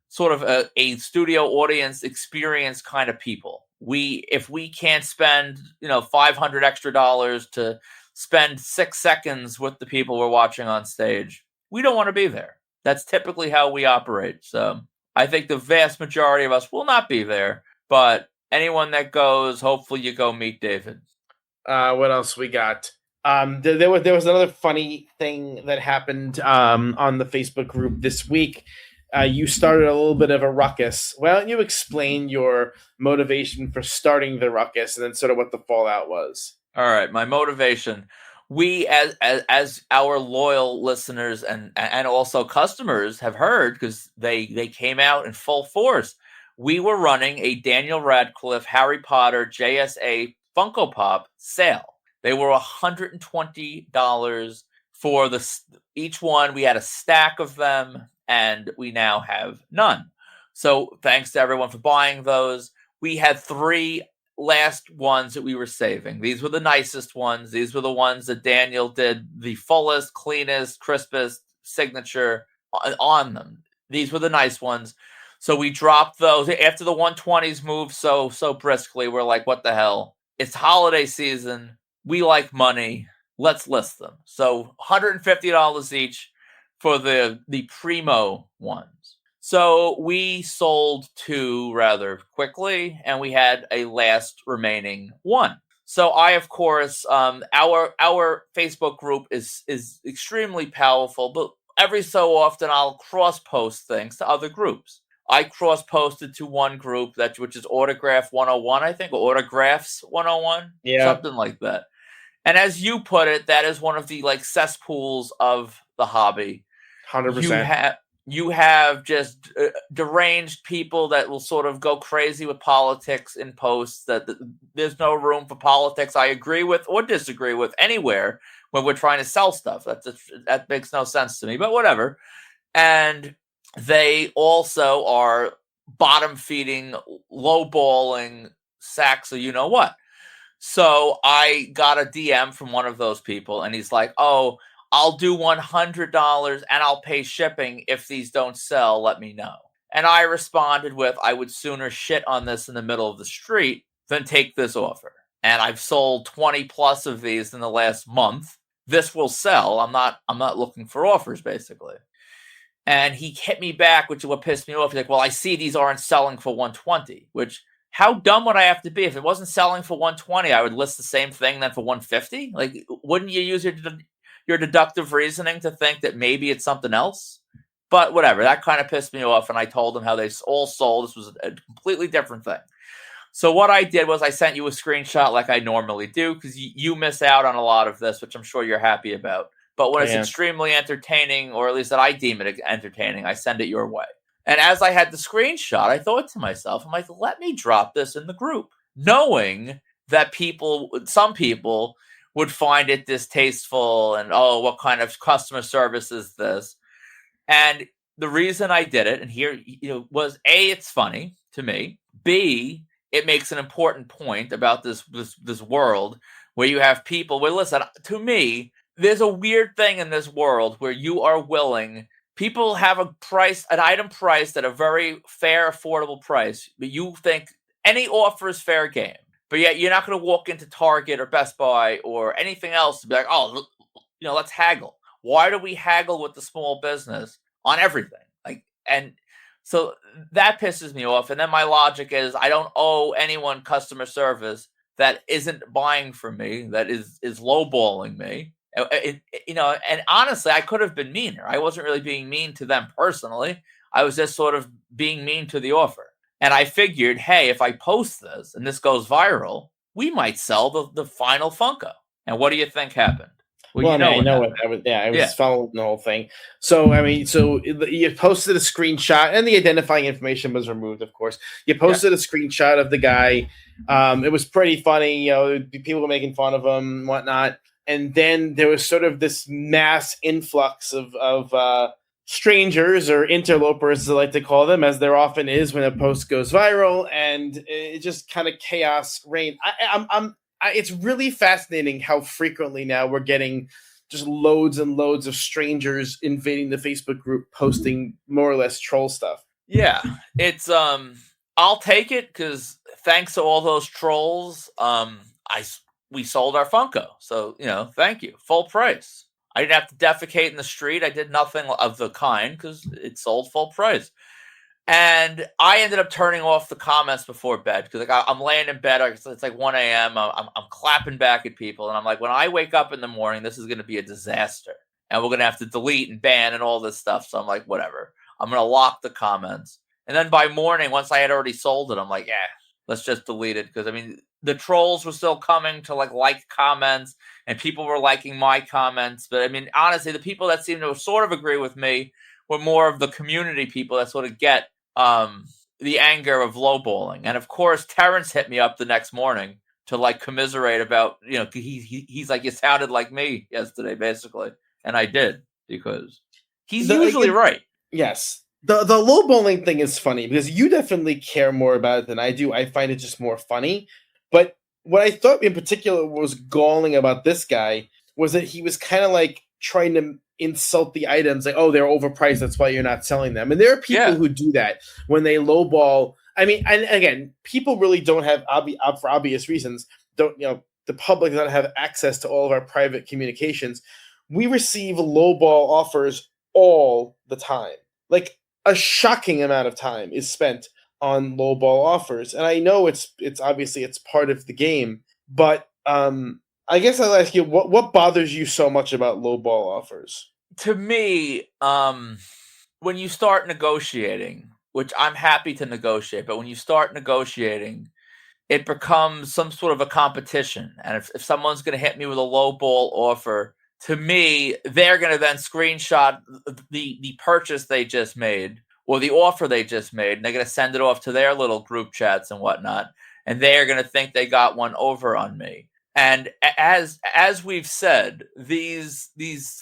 sort of a studio audience experience kind of people. If we can't spend $500 extra to spend 6 seconds with the people we're watching on stage, we don't want to be there. That's typically how we operate. So I think the vast majority of us will not be there, but anyone that goes, hopefully you go meet David. What else we got? There was another funny thing that happened on the Facebook group this week. You started a little bit of a ruckus. Why don't you explain your motivation for starting the ruckus, and then sort of what the fallout was? All right, my motivation. We, as our loyal listeners and also customers, have heard, because they came out in full force. We were running a Daniel Radcliffe Harry Potter JSA Funko Pop sale. They were $120 for each one. We had a stack of them, and we now have none. So thanks to everyone for buying those. We had 3 last ones that we were saving. These were the nicest ones. These were the ones that Daniel did the fullest, cleanest, crispest signature on them. These were the nice ones. So we dropped those after the 120s moved so briskly. We're like, what the hell? It's holiday season. We like money. Let's list them. So $150 each for the primo ones. So we sold 2 rather quickly, and we had a last remaining one. So I, of course, our Facebook group is extremely powerful, but every so often I'll cross-post things to other groups. I cross-posted to one group which is Autograph 101, I think, or Autographs 101, something like that. And as you put it, that is one of the cesspools of the hobby. 100%. You have just deranged people that will sort of go crazy with politics in posts. That there's no room for politics I agree with or disagree with anywhere when we're trying to sell stuff. That makes no sense to me, but whatever. And they also are bottom-feeding, low-balling sacks of you-know-what. So I got a DM from one of those people, and he's like, oh, I'll do $100 and I'll pay shipping if these don't sell, let me know. And I responded with, I would sooner shit on this in the middle of the street than take this offer. And I've sold 20 plus of these in the last month. This will sell. I'm not looking for offers, basically. And he hit me back, which is what pissed me off. He's like, well, I see these aren't selling for $120, which, how dumb would I have to be? If it wasn't selling for $120, I would list the same thing then for $150. Like, wouldn't you use your deductive reasoning to think that maybe it's something else? But whatever, that kind of pissed me off, and I told them how they all sold. This was a completely different thing. So what I did was I sent you a screenshot like I normally do, because you miss out on a lot of this, which I'm sure you're happy about. But when it's extremely entertaining, or at least that I deem it entertaining, I send it your way. And as I had the screenshot, I thought to myself, I'm like, let me drop this in the group, knowing that some people would find it distasteful and, oh, what kind of customer service is this? And the reason I did it, and here was A, it's funny to me. B, it makes an important point about this world where you have people. Well, listen, to me, there's a weird thing in this world where you are willing. People have an item priced at a very fair, affordable price, but you think any offer is fair game. But yet you're not going to walk into Target or Best Buy or anything else to be like, oh, let's haggle. Why do we haggle with the small business on everything? And so that pisses me off. And then my logic is, I don't owe anyone customer service that isn't buying from me, that is lowballing me. And honestly, I could have been meaner. I wasn't really being mean to them personally. I was just sort of being mean to the offer. And I figured, hey, if I post this and this goes viral, we might sell the final Funko. And what do you think happened? Well, Well, you I mean, know I what know happened. it. I Yeah, was following the whole thing. So, I mean, so you posted a screenshot, and the identifying information was removed, of course. You yeah, posted a screenshot of the guy. It was pretty funny. People were making fun of him, and whatnot. And then there was sort of this mass influx of strangers or interlopers, as I like to call them, as there often is when a post goes viral, and it just kind of chaos reigned. It's really fascinating how frequently now we're getting just loads and loads of strangers invading the Facebook group, posting more or less troll stuff. yeah. It's I'll take it because thanks to all those trolls, we sold our Funko. So thank you, full price. I didn't have to defecate in the street. I did nothing of the kind because it sold full price. And I ended up turning off the comments before bed because I'm laying in bed. It's like 1 a.m. I'm clapping back at people, and I'm like, when I wake up in the morning, this is going to be a disaster, and we're going to have to delete and ban and all this stuff. So I'm like, whatever. I'm going to lock the comments, and then by morning, once I had already sold it, I'm like, yeah, let's just delete it because I mean, the trolls were still coming to like comments, and people were liking my comments, but I mean, honestly, the people that seemed to sort of agree with me were more of the community people that sort of get the anger of lowballing. And of course, Terrence hit me up the next morning to like commiserate about, he's like, you sounded like me yesterday, basically. And I did because he's usually right. Yes. The lowballing thing is funny because you definitely care more about it than I do. I find it just more funny. But what I thought in particular was galling about this guy was that he was kind of like trying to insult the items, like, oh, they're overpriced, that's why you're not selling them. And there are people Yeah. who do that when they lowball. I mean, and again, people really don't have for obvious reasons, don't the public doesn't have access to all of our private communications. We receive lowball offers all the time. Like a shocking amount of time is spent on lowball offers. And I know it's obviously it's part of the game, but I guess I'll ask you what bothers you so much about lowball offers? To me, when you start negotiating, which I'm happy to negotiate, but when you start negotiating, it becomes some sort of a competition. And if someone's going to hit me with a low ball offer, to me, they're going to then screenshot the purchase they just made or the offer they just made, and they're going to send it off to their little group chats and whatnot. And they're going to think they got one over on me. And as we've said, these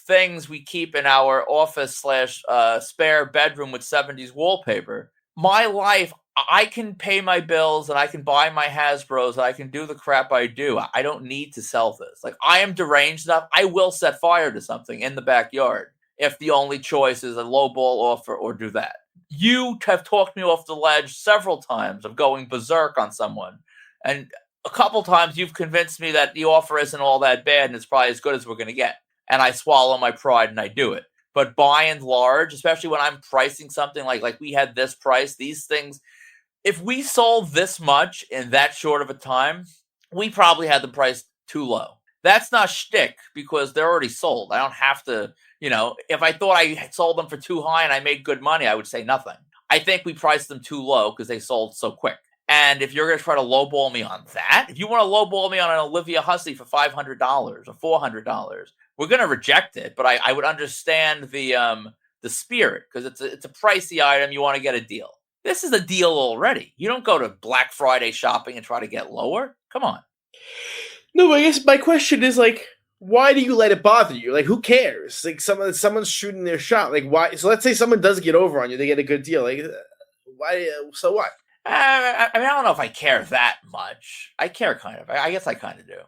things we keep in our office slash spare bedroom with 70s wallpaper. My life, I can pay my bills and I can buy my Hasbros and I can do the crap I do. I don't need to sell this. Like, I am deranged enough. I will set fire to something in the backyard if the only choice is a low ball offer or do that. You have talked me off the ledge several times of going berserk on someone. And a couple times you've convinced me that the offer isn't all that bad and it's probably as good as we're going to get. And I swallow my pride and I do it. But by and large, especially when I'm pricing something like we had this price, these things, if we sold this much in that short of a time, we probably had the price too low. That's not shtick because they're already sold. I don't have to, if I thought I sold them for too high and I made good money, I would say nothing. I think we priced them too low because they sold so quick. And if you're going to try to lowball me on that, if you want to lowball me on an Olivia Hussey for $500 or $400, we're going to reject it. But I would understand the spirit because it's a pricey item. You want to get a deal. This is a deal already. You don't go to Black Friday shopping and try to get lower. Come on. No, I guess my question is like, why do you let it bother you? Like, who cares? Like, someone's shooting their shot. Like, why? So let's say someone does get over on you, they get a good deal. Like, why? So what? I mean, I don't know if I care that much. I care kind of. I guess I kind of do.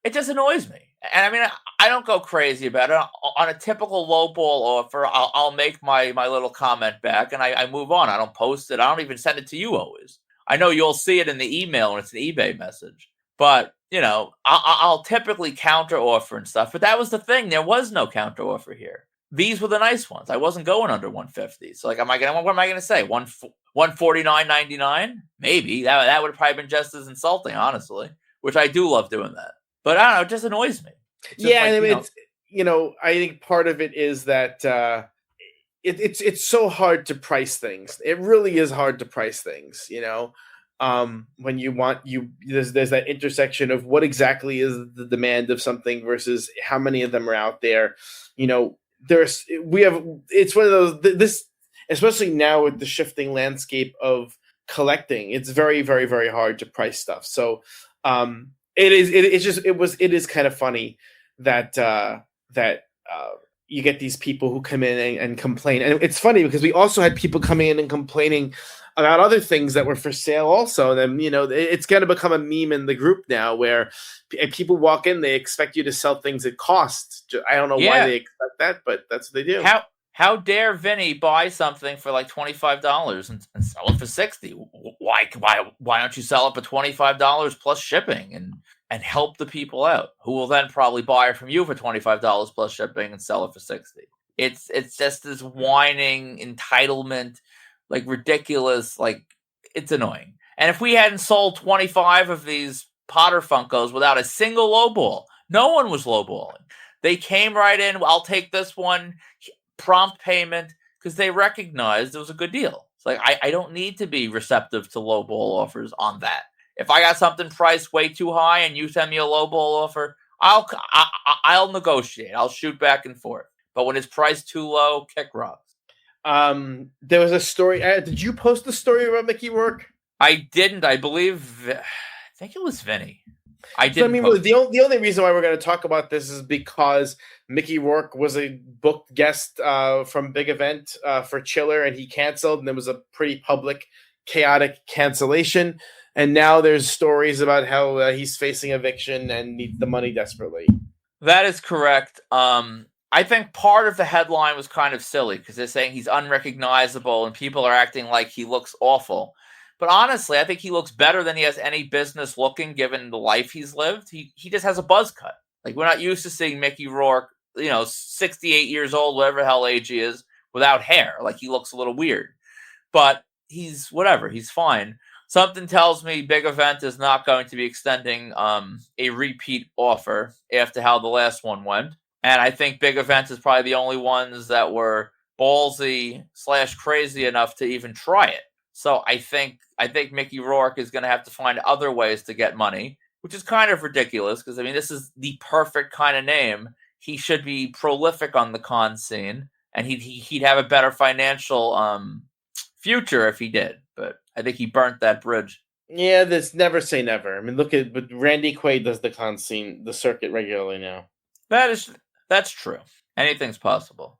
It just annoys me. And I mean, I don't go crazy about it. On a typical lowball offer, I'll make my little comment back and I move on. I don't post it. I don't even send it to you always. I know you'll see it in the email and it's an eBay message. But, I'll typically counter offer and stuff. But that was the thing. There was no counter offer here. These were the nice ones. I wasn't going under 150. So like, what am I gonna say? 149.99? Maybe. That would have probably been just as insulting, honestly. Which I do love doing that. But I don't know, it just annoys me. Yeah, like, I mean, it's I think part of it is that it's so hard to price things. It really is hard to price things, when you want there's that intersection of what exactly is the demand of something versus how many of them are out there. You know, it's one of those this especially now with the shifting landscape of collecting, it's very very very hard to price stuff. So it is kind of funny that you get these people who come in and complain. And it's funny because we also had people coming in and complaining about other things that were for sale also. And then, it's going to become a meme in the group now where people walk in, they expect you to sell things at cost. I don't know why they expect that, but that's what they do. How dare Vinny buy something for like $25 and sell it for $60? Why don't you sell it for $25 plus shipping and help the people out, who will then probably buy it from you for $25 plus shipping and sell it for $60? It's just this whining entitlement, like ridiculous, like it's annoying. And if we hadn't sold 25 of these Potter Funkos without a single lowball, no one was lowballing. They came right in. I'll take this one, prompt payment, because they recognized it was a good deal. It's like I don't need to be receptive to lowball offers on that. If I got something priced way too high and you send me a lowball offer, I'll negotiate. I'll shoot back and forth. But when it's priced too low, kick rocks. There was a story. Did you post the story about Mickey Rourke? I didn't. I think it was Vinny. I didn't. So, I mean, the only reason why we're going to talk about this is because Mickey Rourke was a booked guest from Big Event for Chiller, and he canceled, and there was a pretty public, chaotic cancellation. And now there's stories about how he's facing eviction and needs the money desperately. That is correct. I think part of the headline was kind of silly because they're saying he's unrecognizable and people are acting like he looks awful. But honestly, I think he looks better than he has any business looking, given the life he's lived. He just has a buzz cut. Like, we're not used to seeing Mickey Rourke, 68 years old, whatever the hell age he is, without hair. Like, he looks a little weird. But he's whatever. He's fine. Something tells me Big Event is not going to be extending a repeat offer after how the last one went. And I think Big Event is probably the only ones that were ballsy / crazy enough to even try it. So I think Mickey Rourke is going to have to find other ways to get money, which is kind of ridiculous because, I mean, this is the perfect kind of name. He should be prolific on the con scene, and he'd have a better financial future if he did. But I think he burnt that bridge. Yeah, this never say never. I mean, but Randy Quaid does the con scene, the circuit regularly now. That's true. Anything's possible.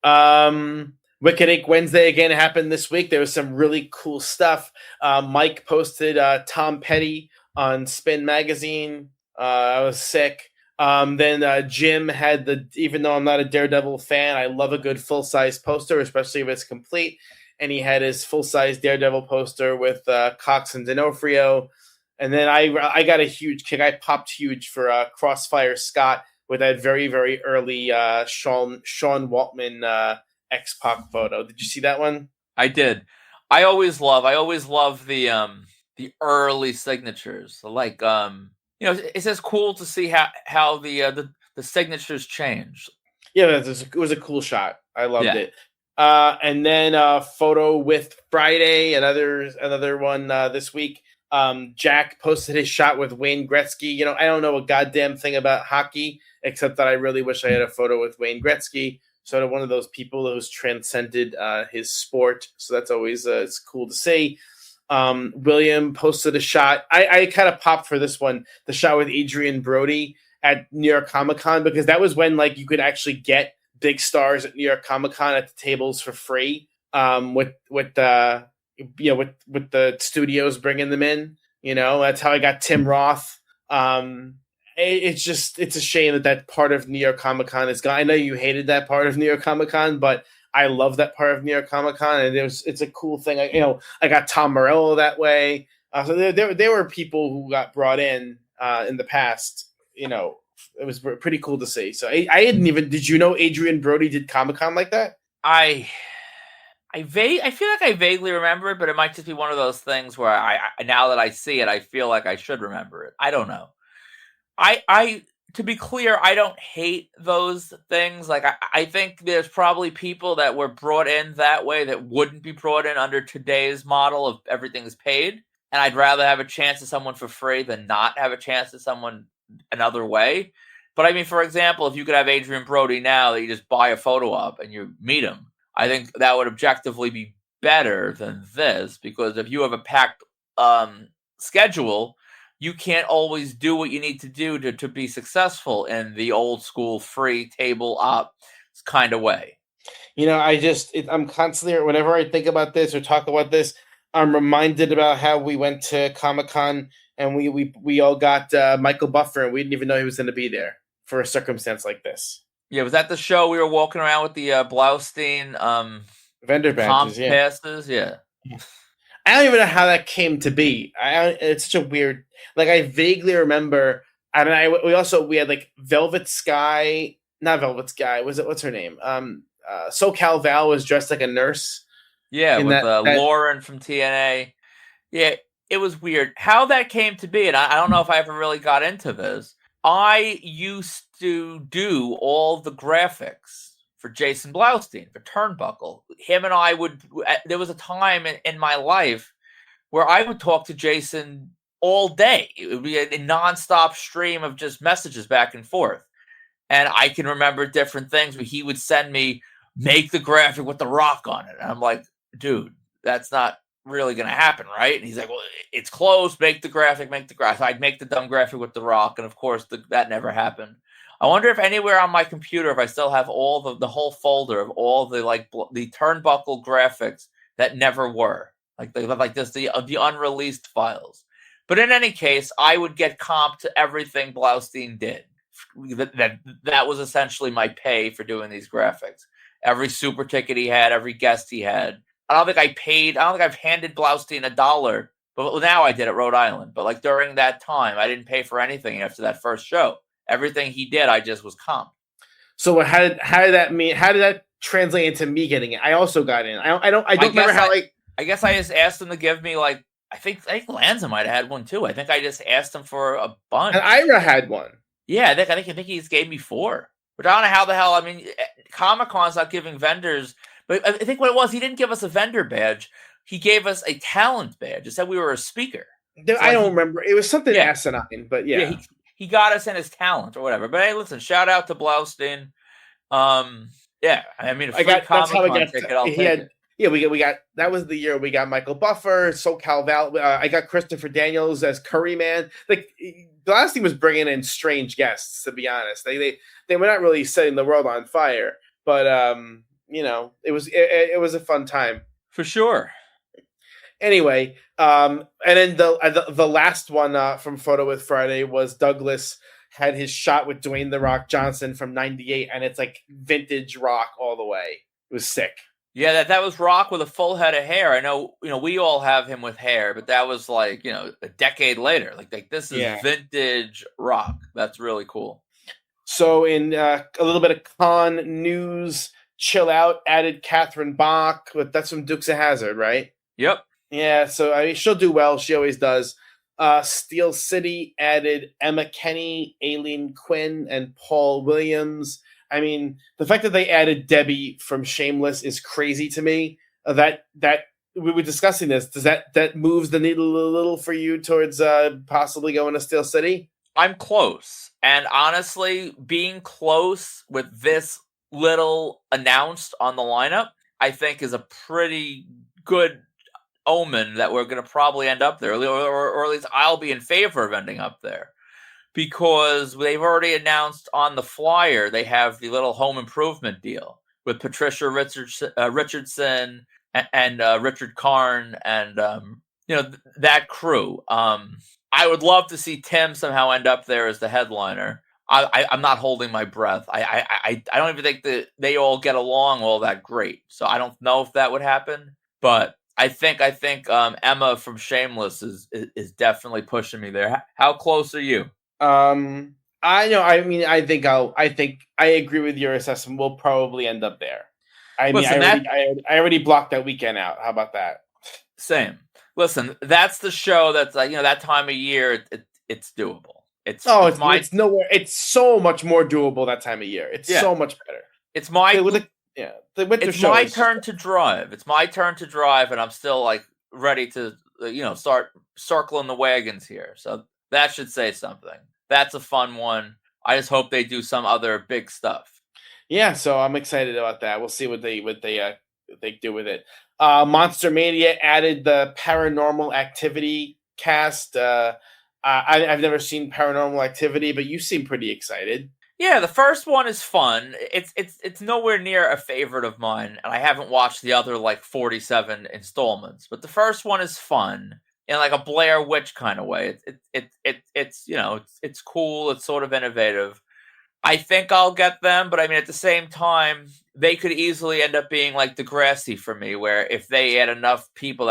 Wicked Ink Wednesday again happened this week. There was some really cool stuff. Mike posted Tom Petty on Spin Magazine. I was sick. Then Jim had even though I'm not a Daredevil fan, I love a good full-size poster, especially if it's complete. And he had his full-size Daredevil poster with Cox and D'Onofrio. And then I got a huge kick. I popped huge for Crossfire Scott with that very, very early Sean Waltman X-Pac photo. Did you see that one? I did. I always love the early signatures. Like it's just cool to see how the signatures change. Yeah, it was a cool shot. I loved it. And then a photo with Friday, another one this week. Jack posted his shot with Wayne Gretzky. I don't know a goddamn thing about hockey, except that I really wish I had a photo with Wayne Gretzky. Sort of one of those people who's transcended his sport. So that's always it's cool to see. William posted a shot. I kind of popped for this one, the shot with Adrian Brody at New York Comic Con, because that was when you could actually get big stars at New York Comic Con at the tables for free. With the studios bringing them in. That's how I got Tim Roth. It's a shame that part of New York Comic Con is gone. I know you hated that part of New York Comic Con, but I love that part of New York Comic Con, and it's a cool thing. I got Tom Morello that way. So there were people who got brought in the past. It was pretty cool to see. So I hadn't even. Did you know Adrian Brody did Comic Con like that? I feel like I vaguely remember it, but it might just be one of those things where I now that I see it, I feel like I should remember it. I don't know. I to be clear, I don't hate those things. Like I think there's probably people that were brought in that way that wouldn't be brought in under today's model of everything's paid. and I'd rather have a chance to someone for free than not have a chance to someone another way. But I mean, for example, if you could have Adrian Brody now that you just buy a photo op and you meet him, I think that would objectively be better than this, because if you have a packed schedule, you can't always do what you need to do to be successful in the old school free table op kind of way. I'm constantly, whenever I think about this or talk about this, I'm reminded about how we went to Comic-Con and we all got Michael Buffer, and we didn't even know he was going to be there for a circumstance like this. Yeah, was that the show we were walking around with the Blaustein vendor badges? Yeah, passes. Yeah, I don't even know how that came to be. It's such a weird. Like, I vaguely remember. I mean, we had like Velvet Sky, not Velvet Sky. What's her name? SoCal Val was dressed like a nurse. Yeah, with Lauren from TNA. Yeah, it was weird how that came to be, and I don't know if I ever really got into this. I used to do all the graphics for Jason Blaustein, for Turnbuckle. Him and I would. There was a time in my life where I would talk to Jason all day. It would be a nonstop stream of just messages back and forth. And I can remember different things where he would send me, make the graphic with The Rock on it. And I'm like, dude, that's not really going to happen, right? And he's like, well, it's close. Make the graphic. So I'd make the dumb graphic with The Rock. And of course, that never happened. I wonder if anywhere on my computer, if I still have all the whole folder of all the the Turnbuckle graphics that never were. The unreleased files. But in any case, I would get comp to everything Blaustein did. That was essentially my pay for doing these graphics. Every super ticket he had, every guest he had. I don't think I've handed Blaustein $1, but now I did at Rhode Island. But like during that time, I didn't pay for anything after that first show. Everything he did, I just was comp. So how did that translate into me getting it? I also got in. I don't remember how I guess I just asked him to give me like I think Lanza might have had one too. I think I just asked him for a bunch. And Ira had one. Yeah, I think he just gave me 4. But I don't know how the hell. I mean, Comic-Con's not giving vendors. But I think what it was, he didn't give us a vendor badge. He gave us a talent badge. It said we were a speaker. I don't remember. It was something asinine, but yeah. He got us in his talent or whatever. But hey, listen, shout out to Blaustein. Yeah, I mean, that's how I got ticket, I'll take it. Yeah, we got that was the year we got Michael Buffer, SoCal Val. I got Christopher Daniels as Curry Man. Like, Blaustein was bringing in strange guests. To be honest, they were not really setting the world on fire, but it was a fun time for sure. Anyway, and then the last one from Photo with Friday was Douglas had his shot with Dwayne The Rock Johnson from '98, and it's like vintage Rock all the way. It was sick. Yeah, that was Rock with a full head of hair. I know, we all have him with hair, but that was like, a decade later. Like this is vintage Rock. That's really cool. So in a little bit of con news, Chill Out added Catherine Bach, but that's from Dukes of Hazzard, right? Yep. Yeah, so she'll do well. She always does. Steel City added Emma Kenny, Aileen Quinn, and Paul Williams. I mean, the fact that they added Debbie from Shameless is crazy to me. That we were discussing this. Does that moves the needle a little for you towards possibly going to Steel City? I'm close, and honestly, being close with this little announced on the lineup, I think is a pretty good omen that we're going to probably end up there, or at least I'll be in favor of ending up there. Because they've already announced on the flyer they have the little home improvement deal with Patricia Richardson and Richard Karn and that crew. I would love to see Tim somehow end up there as the headliner. I'm not holding my breath. I don't even think that they all get along all that great. So I don't know if that would happen. But I think Emma from Shameless is definitely pushing me there. How close are you? I know. I mean, I think I agree with your assessment. We'll probably end up there. I already blocked that weekend out. How about that? Same. Listen, that's the show that's like, that time of year. It's doable. It's nowhere. It's so much more doable that time of year. It's so much better. It's my the winter it's show. My turn to drive. It's my turn to drive, and I'm still like ready to start circling the wagons here. So that should say something. That's a fun one. I just hope they do some other big stuff. Yeah, so I'm excited about that. We'll see what they do with it. Monster Mania added the Paranormal Activity cast. I've never seen Paranormal Activity, but you seem pretty excited. Yeah, the first one is fun. It's nowhere near a favorite of mine, and I haven't watched the other 47 installments. But the first one is fun in like a Blair Witch kind of way. It's cool. It's sort of innovative. I think I'll get them, but I mean, at the same time, they could easily end up being like Degrassi for me, where if they add enough people,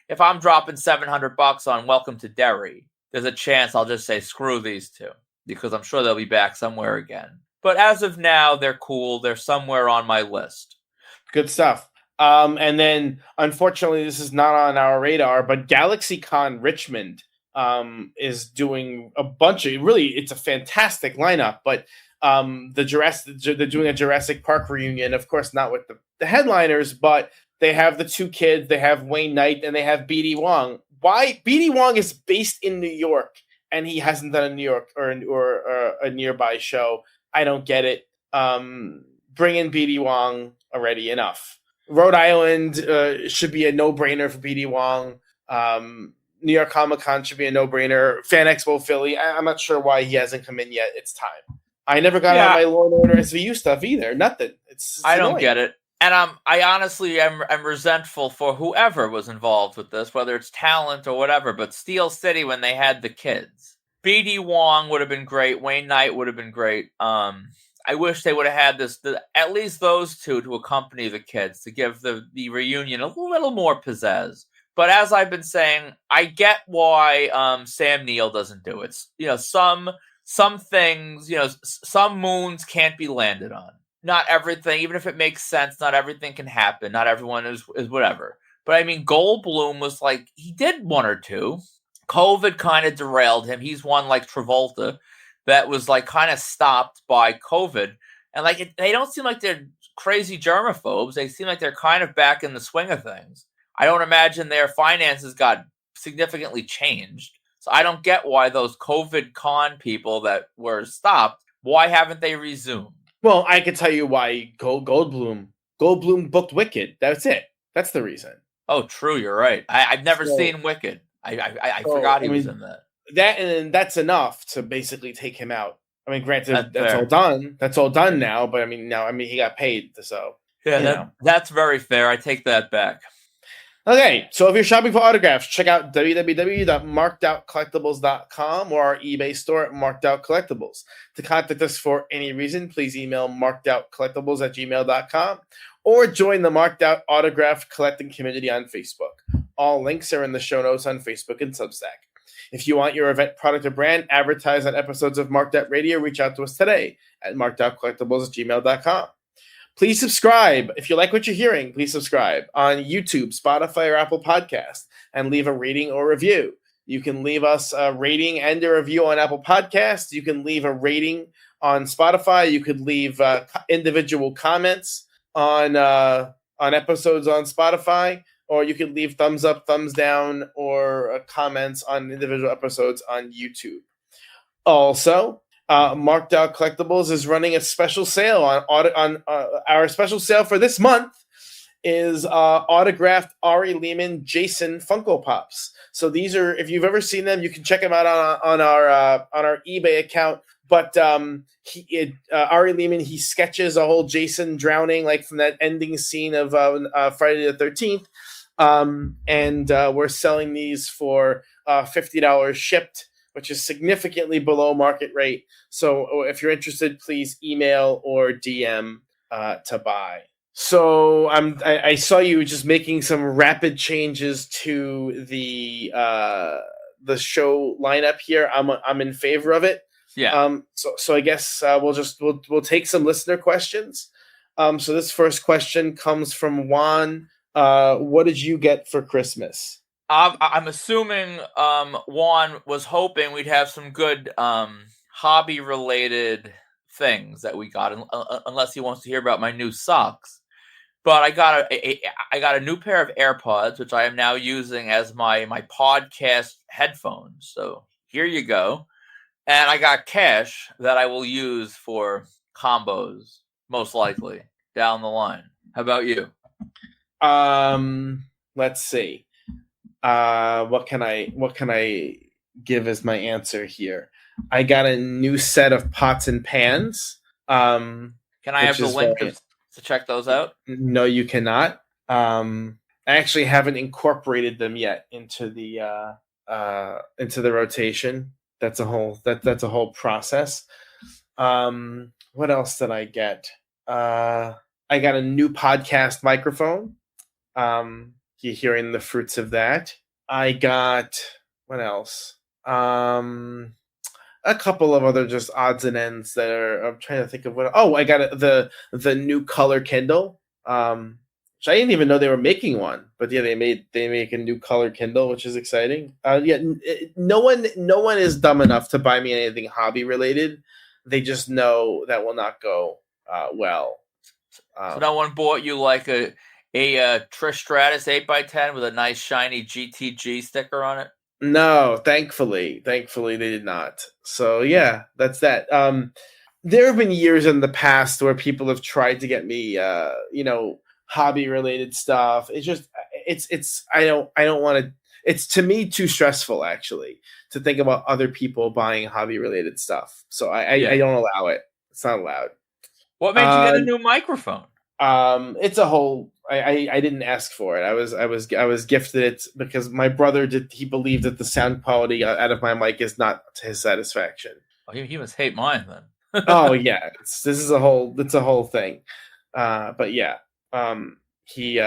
if I'm dropping $700 on Welcome to Derry, there's a chance I'll just say screw these two, because I'm sure they'll be back somewhere again. But as of now, they're cool. They're somewhere on my list. Good stuff. And then, unfortunately, this is not on our radar, but GalaxyCon Richmond is doing a bunch of it's a fantastic lineup, but they're doing a Jurassic Park reunion, of course, not with the headliners, but they have the two kids, they have Wayne Knight, and they have BD Wong. Why? BD Wong is based in New York, and he hasn't done a New York or a nearby show. I don't get it. Bring in BD Wong already, enough. Rhode Island should be a no-brainer for BD Wong. New York Comic Con should be a no-brainer. Fan Expo Philly, I'm not sure why he hasn't come in yet. It's time. I never got on my Law and Order SVU stuff either. Nothing. I don't get it. And I honestly am resentful for whoever was involved with this, whether it's talent or whatever, but Steel City, when they had the kids, BD Wong would have been great. Wayne Knight would have been great. I wish they would have had at least those two to accompany the kids, to give the reunion a little more pizzazz. But as I've been saying, I get why Sam Neill doesn't do it. Some things, some moons can't be landed on. Not everything, even if it makes sense, not everything can happen. Not everyone is whatever. But I mean, Goldblum was he did one or two. COVID kind of derailed him. He's one like Travolta that was kind of stopped by COVID. And they don't seem like they're crazy germaphobes. They seem like they're kind of back in the swing of things. I don't imagine their finances got significantly changed. So I don't get why those COVID con people that were stopped, why haven't they resumed? Well, I can tell you why Goldblum booked Wicked. That's it. That's the reason. Oh, true. You're right. I've never seen Wicked. I forgot he was in that. And that's enough to basically take him out. I mean, granted, that's all done. That's all done now. But he got paid. So yeah, that's very fair. I take that back. Okay, so if you're shopping for autographs, check out www.markedoutcollectibles.com or our eBay store at Marked Out Collectibles. To contact us for any reason, please email markedoutcollectibles@gmail.com or join the Marked Out Autograph Collecting community on Facebook. All links are in the show notes on Facebook and Substack. If you want your event, product, or brand advertised on episodes of Marked Out Radio, reach out to us today at markedoutcollectibles@gmail.com. Please subscribe. If you like what you're hearing, please subscribe on YouTube, Spotify, or Apple Podcasts, and leave a rating or review. You can leave us a rating and a review on Apple Podcasts. You can leave a rating on Spotify. You could leave individual comments on episodes on Spotify, or you can leave thumbs up, thumbs down, or comments on individual episodes on YouTube. Also, Marked Out Collectibles is running a special sale on our special sale for this month is autographed Ari Lehman Jason Funko Pops. So these are, if you've ever seen them, you can check them out on our eBay account. But Ari Lehman, he sketches a whole Jason drowning, from that ending scene of Friday the 13th. And we're selling these for $50 shipped, which is significantly below market rate. So if you're interested, please email or DM to buy. So I saw you just making some rapid changes to the show lineup here. I'm in favor of it. Yeah. So I guess we'll take some listener questions. So this first question comes from Juan. What did you get for Christmas? I'm assuming Juan was hoping we'd have some good hobby-related things that we got, unless he wants to hear about my new socks. But I got a new pair of AirPods, which I am now using as my podcast headphones. So here you go. And I got cash that I will use for combos, most likely, down the line. How about you? Let's see. What can I give as my answer here? I got a new set of pots and pans. Can I have Which the is link very, to check those out? no, you cannot. I actually haven't incorporated them yet into the rotation. That's a whole process. What else did I get? I got a new podcast microphone. You're hearing the fruits of that. I got what else? A couple of other just odds and ends that are. I'm trying to think of what. Oh, I got the new color Kindle. Which I didn't even know they were making one, but yeah, they make a new color Kindle, which is exciting. Yeah, no one is dumb enough to buy me anything hobby related. They just know that will not go well. So no one bought you like a Trish Stratus 8x10 with a nice shiny GTG sticker on it? No, thankfully they did not. So yeah, that's that. There have been years in the past where people have tried to get me, hobby related stuff. It's I don't want to. It's to me too stressful actually to think about other people buying hobby related stuff. So I don't allow it. It's not allowed. What made you get a new microphone? It's a whole. I didn't ask for it. I was gifted it because my brother did. He believed that the sound quality out of my mic is not to his satisfaction. Oh, he must hate mine then. Oh yeah, it's a whole thing. But yeah, he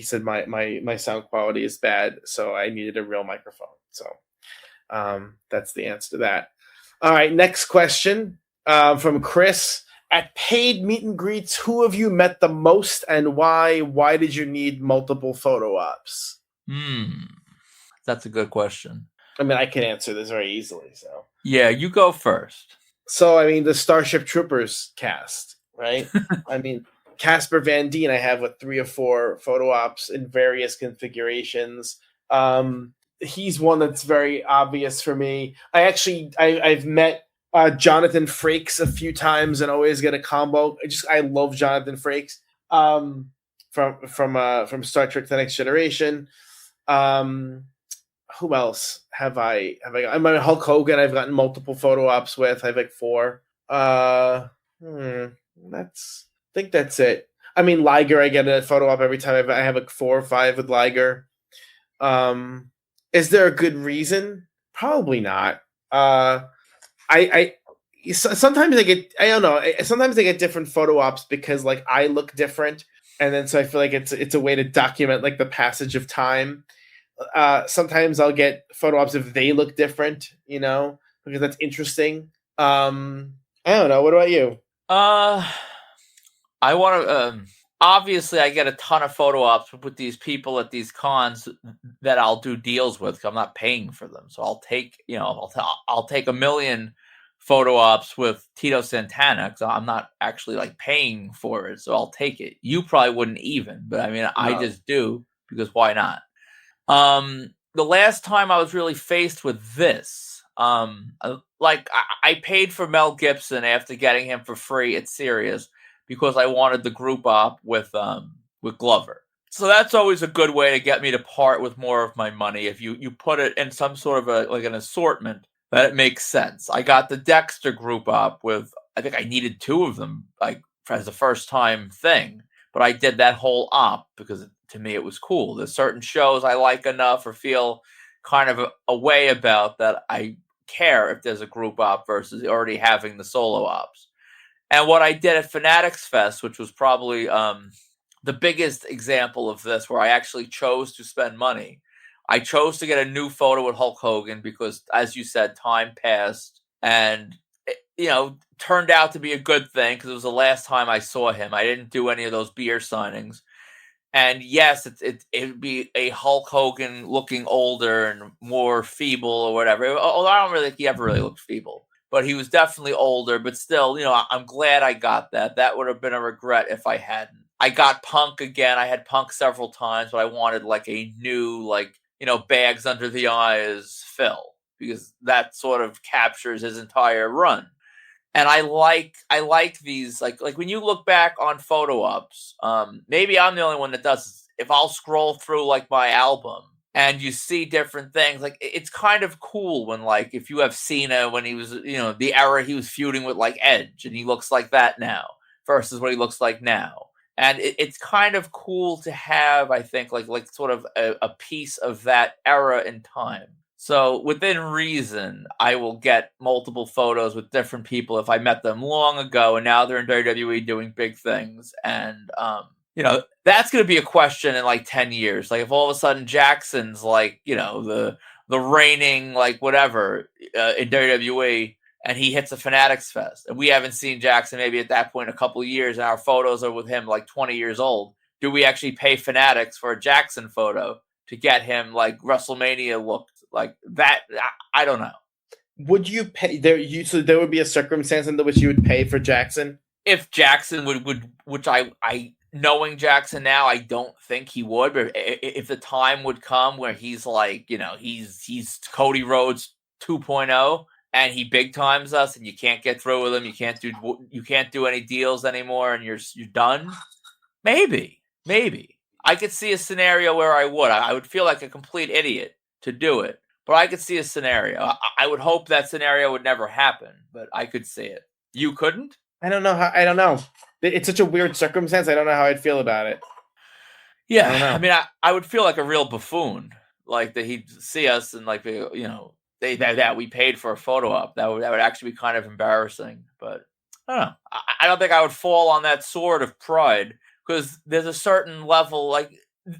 said my sound quality is bad, so I needed a real microphone. So that's the answer to that. All right, next question from Chris. At paid meet and greets, who have you met the most and why? Why did you need multiple photo ops? That's a good question. I mean, I can answer this very easily. So yeah, you go first. So I mean, the Starship Troopers cast, right? I mean, Casper Van Dien, I have 3 or 4 photo ops in various configurations. He's one that's very obvious for me. I've met Jonathan Frakes a few times and always get a combo. I love Jonathan Frakes from Star Trek: The Next Generation. Who else have I got? I mean, Hulk Hogan. I've gotten multiple photo ops with. I have 4. I think that's it. I mean, Liger. I get a photo op every time. I have 4 or 5 with Liger. Is there a good reason? Probably not. Sometimes I get, I don't know. Sometimes I get different photo ops because I look different, and then so I feel like it's a way to document the passage of time. Sometimes I'll get photo ops if they look different, because that's interesting. I don't know. What about you? I want to. Obviously, I get a ton of photo ops with these people at these cons that I'll do deals with. I'm not paying for them, so I'll take I'll take 1 million photo ops with Tito Santana because I'm not actually paying for it, so I'll take it. You probably wouldn't even, but I mean, no. I just do because why not? The last time I was really faced with this, I paid for Mel Gibson after getting him for free at Sirius because I wanted the group op with Glover. So that's always a good way to get me to part with more of my money. If you put it in some sort of an assortment that it makes sense. I got the Dexter group op with, I think I needed 2 of them as a first time thing, but I did that whole op because to me it was cool. There's certain shows I like enough or feel kind of a way about that I care if there's a group op versus already having the solo ops. And what I did at Fanatics Fest, which was probably the biggest example of this, where I actually chose to spend money. I chose to get a new photo with Hulk Hogan because, as you said, time passed and it, turned out to be a good thing because it was the last time I saw him. I didn't do any of those beer signings. And yes, it'd be a Hulk Hogan looking older and more feeble or whatever. Although I don't really think he ever really looked feeble. But he was definitely older. But still, I'm glad I got that. That would have been a regret if I hadn't. I got Punk again. I had Punk several times, but I wanted like a new, like, bags under the eyes Phil, because that sort of captures his entire run. And I like these, like when you look back on photo ops, maybe I'm the only one that does this. If I'll scroll through like my album and you see different things, like it's kind of cool when, like, if you have Cena when he was, the era he was feuding with like Edge, and he looks like that now versus what he looks like now. And it's kind of cool to have, I think, like sort of a piece of that era in time. So within reason, I will get multiple photos with different people if I met them long ago and now they're in WWE doing big things. And that's going to be a question in like 10 years. Like if all of a sudden Jackson's like, the reigning like whatever in WWE, and he hits a Fanatics Fest, and we haven't seen Jackson maybe at that point in a couple of years, and our photos are with him like 20 years old. Do we actually pay Fanatics for a Jackson photo to get him like WrestleMania looked like that? I don't know. Would you pay so there would be a circumstance under which you would pay for Jackson? If Jackson would which I knowing Jackson now, I don't think he would, but if the time would come where he's like, he's Cody Rhodes 2.0, and he big times us, and you can't get through with him, you can't do any deals anymore, and you're done. Maybe I could see a scenario where I would feel like a complete idiot to do it, but I could see a scenario. I would hope that scenario would never happen, but I could see it. You couldn't? I don't know. It's such a weird circumstance. I don't know how I'd feel about it. Yeah, I mean, I would feel like a real buffoon, like that he'd see us and like, that we paid for a photo op. That would actually be kind of embarrassing. But I don't know. I don't think I would fall on that sword of pride, because there's a certain level, like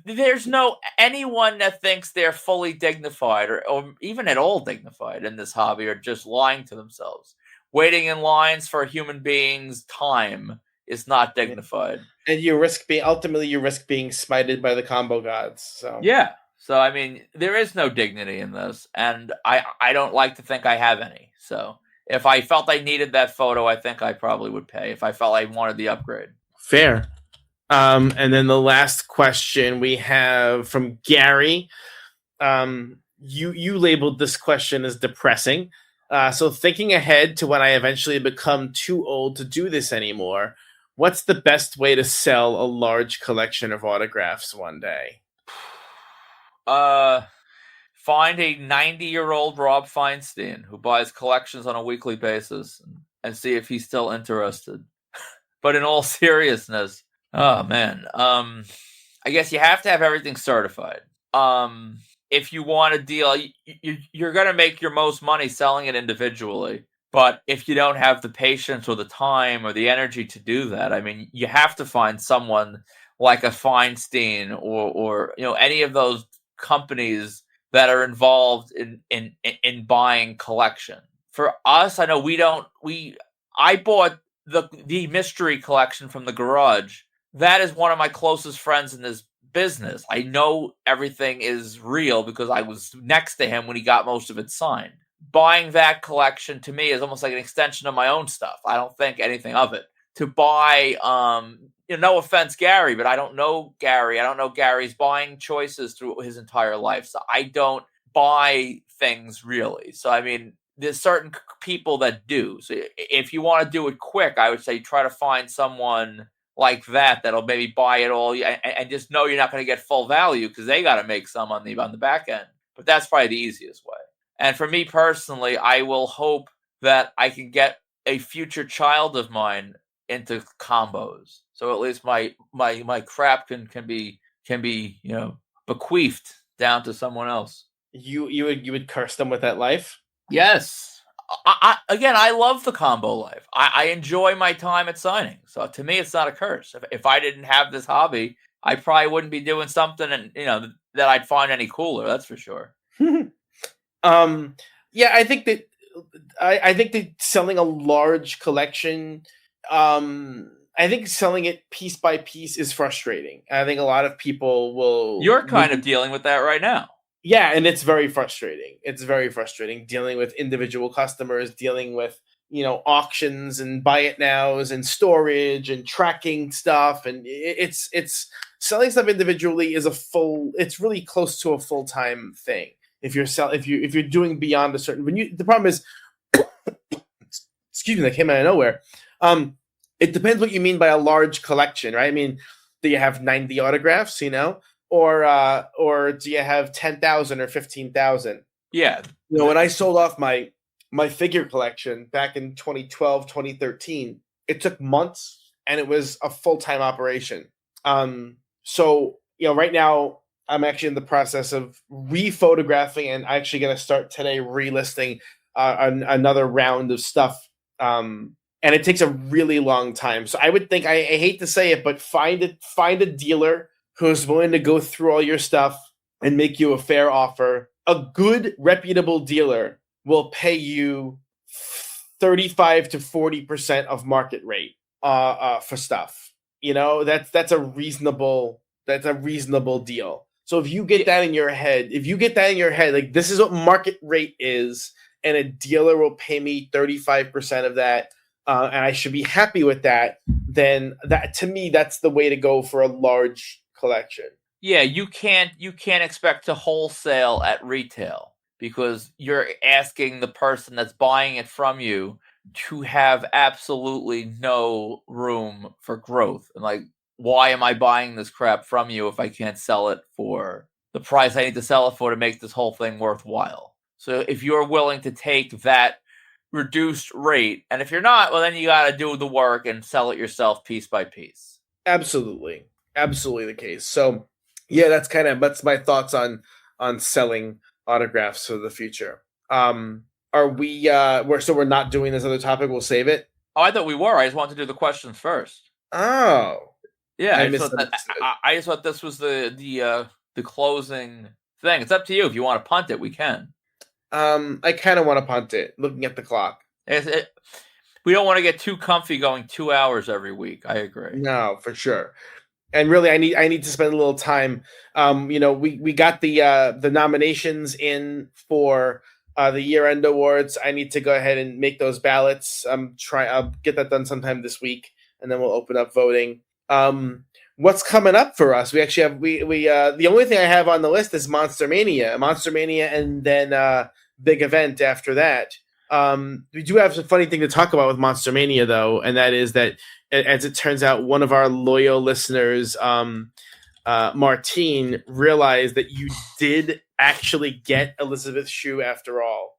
there's no anyone that thinks they're fully dignified or even at all dignified in this hobby are just lying to themselves. Waiting in lines for a human being's time is not dignified. And you risk being smited by the combo gods. So yeah. So I mean, there is no dignity in this, and I don't like to think I have any. So if I felt I needed that photo, I think I probably would pay if I felt I wanted the upgrade. Fair. And then the last question we have from Gary. You labeled this question as depressing. So thinking ahead to when I eventually become too old to do this anymore, what's the best way to sell a large collection of autographs one day? Find a 90-year-old Rob Feinstein who buys collections on a weekly basis and see if he's still interested. But in all seriousness, oh man, I guess you have to have everything certified. If you want a deal, you're going to make your most money selling it individually. But if you don't have the patience or the time or the energy to do that, I mean, you have to find someone like a Feinstein or any of those companies that are involved in buying collection. For us, I know I bought the mystery collection from the garage. That is one of my closest friends in this business. I know everything is real because I was next to him when he got most of it signed. Buying that collection to me is almost like an extension of my own stuff. I don't think anything of it. To buy, no offense, Gary, but I don't know Gary. I don't know Gary's buying choices through his entire life. So I don't buy things really. So, I mean, there's certain people that do. So if you want to do it quick, I would say try to find someone like that'll maybe buy it all and just know you're not going to get full value because they got to make some on the back end. But that's probably the easiest way. And for me personally, I will hope that I can get a future child of mine into combos. So at least my crap can be bequeathed down to someone else. You would curse them with that life? Yes. I love the combo life. I enjoy my time at signing. So to me, it's not a curse. If I didn't have this hobby, I probably wouldn't be doing something that I'd find any cooler. That's for sure. Yeah, I think that selling a large collection, I think selling it piece by piece is frustrating. I think a lot of people will. You're kind of dealing with that right now. Yeah, and it's very frustrating. It's very frustrating dealing with individual customers, dealing with, auctions and buy it nows and storage and tracking stuff, and it's selling stuff individually is it's really close to a full-time thing if you're doing beyond a certain the problem is excuse me, that came out of nowhere. It depends what you mean by a large collection, right? I mean, do you have 90 autographs, or do you have 10,000 or 15,000? Yeah. When I sold off my figure collection back in 2012, 2013, it took months and it was a full-time operation. So, right now I'm actually in the process of re-photographing, and I'm actually going to start today relisting another round of stuff. And it takes a really long time. So I would think, I hate to say it, but find a dealer who's willing to go through all your stuff and make you a fair offer. A good, reputable dealer will pay you 35 to 40% of market rate for stuff. That's a reasonable deal. So if you get that in your head, like, this is what market rate is, and a dealer will pay me 35% of that, and I should be happy with that, then that, to me, that's the way to go for a large collection. Yeah, you can't expect to wholesale at retail, because you're asking the person that's buying it from you to have absolutely no room for growth. And like, why am I buying this crap from you if I can't sell it for the price I need to sell it for to make this whole thing worthwhile? So if you're willing to take that reduced rate, and if you're not, well, then you got to do the work and sell it yourself piece by piece. Absolutely the case. So yeah, that's my thoughts on selling autographs for the future. Are we we're not doing this other topic? We'll save it. Oh, I thought we were. I just wanted to do the questions first. Oh, yeah. I just thought this was the closing thing. It's up to you. If you want to punt it, we can. I kind of want to punt it, looking at the clock. We don't want to get too comfy going 2 hours every week. I agree. No, for sure. And really, I need to spend a little time. We got the nominations in for the year-end awards. I need to go ahead and make those ballots. I'll get that done sometime this week, and then we'll open up voting. What's coming up for us? We actually have the only thing I have on the list is Monster Mania, and then big event after that. We do have a funny thing to talk about with Monster Mania, though, and that is that, as it turns out, one of our loyal listeners, Martine, realized that you did actually get Elizabeth Shue after all.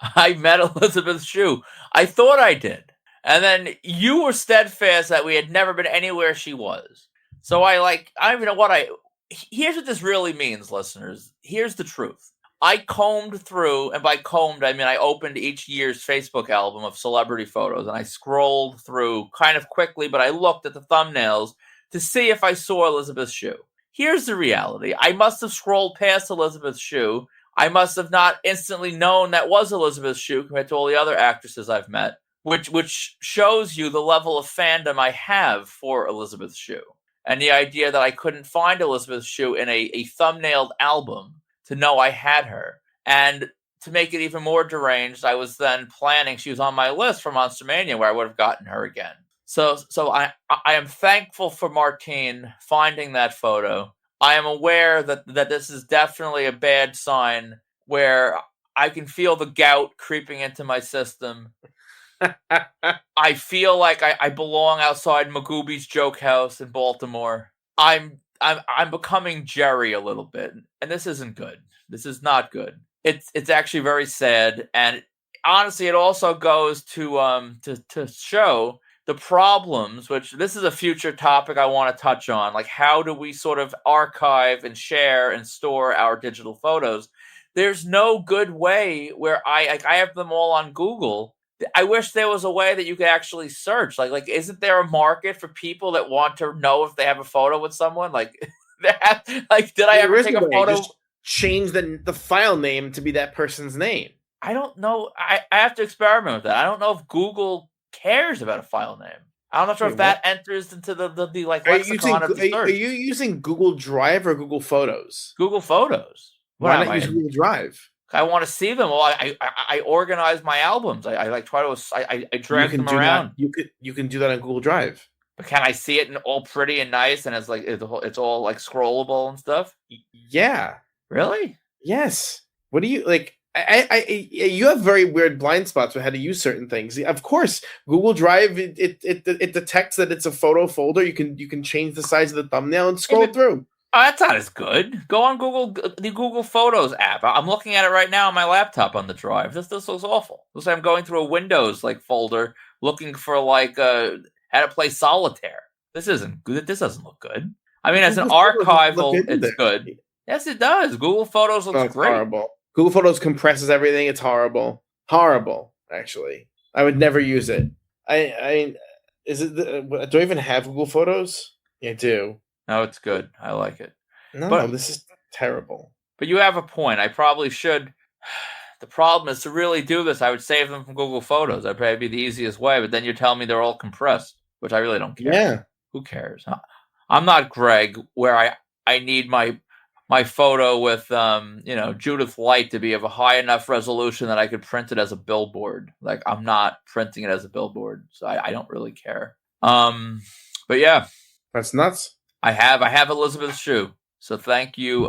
I met Elizabeth Shue. I thought I did. And then you were steadfast that we had never been anywhere she was. So I don't even know here's what this really means, listeners. Here's the truth. I combed through, and by combed, I mean I opened each year's Facebook album of celebrity photos, and I scrolled through kind of quickly, but I looked at the thumbnails to see if I saw Elizabeth Shue. Here's the reality. I must have scrolled past Elizabeth Shue. I must have not instantly known that was Elizabeth Shue compared to all the other actresses I've met, which shows you the level of fandom I have for Elizabeth Shue. And the idea that I couldn't find Elizabeth Shue in a thumbnailed album to know I had her. And to make it even more deranged, I was then planning, she was on my list for Monster Mania, where I would have gotten her again. So I am thankful for Martine finding that photo. I am aware that this is definitely a bad sign, where I can feel the gout creeping into my system. I feel like I belong outside Magooby's Joke House in Baltimore. I'm becoming Jerry a little bit, and this isn't good. This is not good. It's actually very sad, and honestly, it also goes to show the problems. Which this is a future topic I want to touch on. Like, how do we sort of archive and share and store our digital photos? There's no good way where I have them all on Google. I wish there was a way that you could actually search. Like, isn't there a market for people that want to know if they have a photo with someone? Like, did I ever take a photo? Just change the file name to be that person's name. I don't know. I have to experiment with that. I don't know if Google cares about a file name. I'm not sure if that enters into the lexicon of the search. Are you using Google Drive or Google Photos? Google Photos. Why not use Google Drive? I want to see them. Well, I organize my albums. I like try to I drag them around. You can do that on Google Drive. But can I see it in all pretty and nice, and it's all like scrollable and stuff? Yeah. Really? Yes. What do you like? You have very weird blind spots with how to use certain things. Of course, Google Drive it detects that it's a photo folder. You can change the size of the thumbnail and scroll through. Oh, that's not as good. Go on the Google Photos app. I'm looking at it right now on my laptop on the drive. This looks awful. Looks like I'm going through a Windows folder looking for how to play solitaire. This isn't good. This doesn't look good. I mean, as an archival, it's good. Yes, it does. Google Photos looks great. Horrible. Google Photos compresses everything. It's horrible. Horrible, actually. I would never use it. Do I even have Google Photos? I do. No, it's good. I like it. No, this is terrible. But you have a point. I probably should. The problem is to really do this, I would save them from Google Photos. That'd probably be the easiest way. But then you're telling me they're all compressed, which I really don't care. Yeah. Who cares? I'm not Greg, where I need my photo with Judith Light to be of a high enough resolution that I could print it as a billboard. Like, I'm not printing it as a billboard, so I don't really care. But yeah, that's nuts. I have Elizabeth's shoe, so thank you,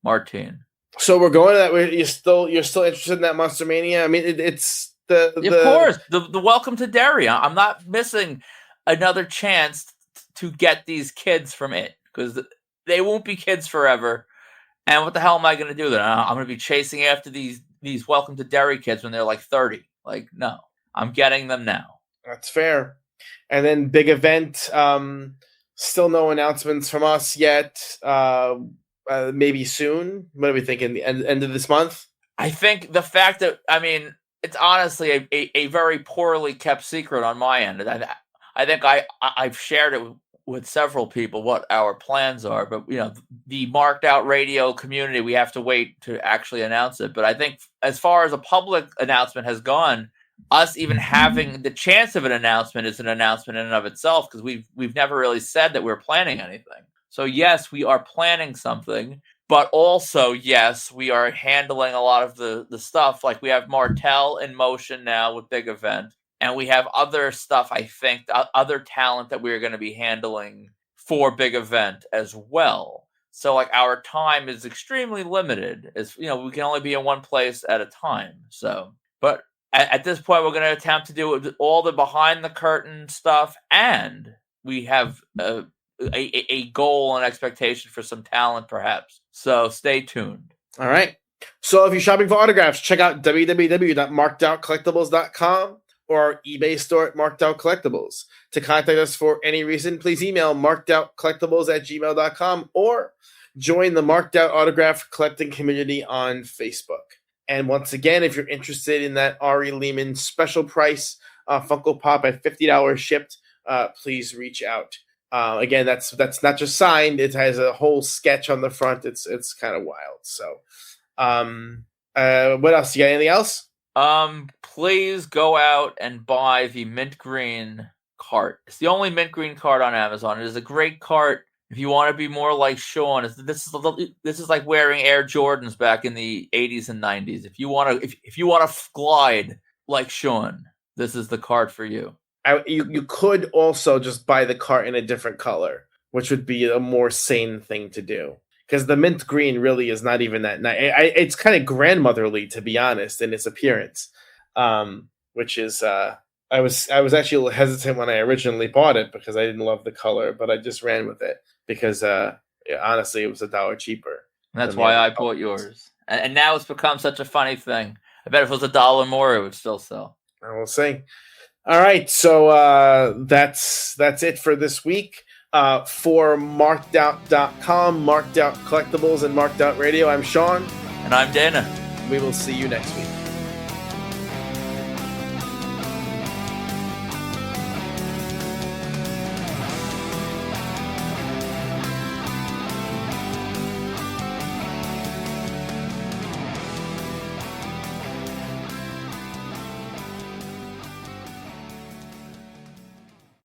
Martine. So we're going to that. You're still interested in that Monster Mania? I mean, it's of course the Welcome to Derry. I'm not missing another chance to get these kids from it, because they won't be kids forever. And what the hell am I going to do then? I'm going to be chasing after these Welcome to Derry kids when they're like 30. Like, no, I'm getting them now. That's fair. And then big event. Still no announcements from us yet. Maybe soon. What are we thinking? The end of this month? I think the fact that, it's honestly a very poorly kept secret on my end. I think I've shared it with several people what our plans are, but the Marked Out Radio community, we have to wait to actually announce it. But I think as far as a public announcement has gone, us even having the chance of an announcement is an announcement in and of itself, because we've never really said that we're planning anything. So yes, we are planning something, but also yes, we are handling a lot of the stuff. Like, we have Martell in motion now with Big Event. And we have other stuff, I think, other talent that we're going to be handling for Big Event as well. So, our time is extremely limited. We can only be in one place at a time. So, but at this point, we're going to attempt to do all the behind-the-curtain stuff, and we have a goal and expectation for some talent, perhaps. So, stay tuned. All right. So, if you're shopping for autographs, check out www.markedoutcollectibles.com. or our eBay store at Marked Out Collectibles. To contact us for any reason, please email markedoutcollectibles@gmail.com or join the Marked Out Autograph Collecting community on Facebook. And once again, if you're interested in that Ari Lehman special price Funko Pop at $50 shipped, please reach out. Again, that's not just signed; it has a whole sketch on the front. It's kind of wild. So, what else? You got anything else? Please go out and buy the mint green cart. It's the only mint green cart on Amazon. It is a great cart if you want to be more like Sean. This is like wearing Air Jordans back in the 80s and 90s. If you want to glide like Sean, this is the cart for you. You could also just buy the cart in a different color, which would be a more sane thing to do. Because the mint green really is not even that nice. It's kind of grandmotherly, to be honest, in its appearance. Which is, I was actually a little hesitant when I originally bought it because I didn't love the color, but I just ran with it because, honestly, it was $1 cheaper. That's why I bought yours. And now it's become such a funny thing. I bet if it was $1 more, it would still sell. I will see. All right, so that's it for this week. For markedout.com, Marked Out Collectibles, and Marked Out Radio, I'm Sean. And I'm Dana. We will see you next week.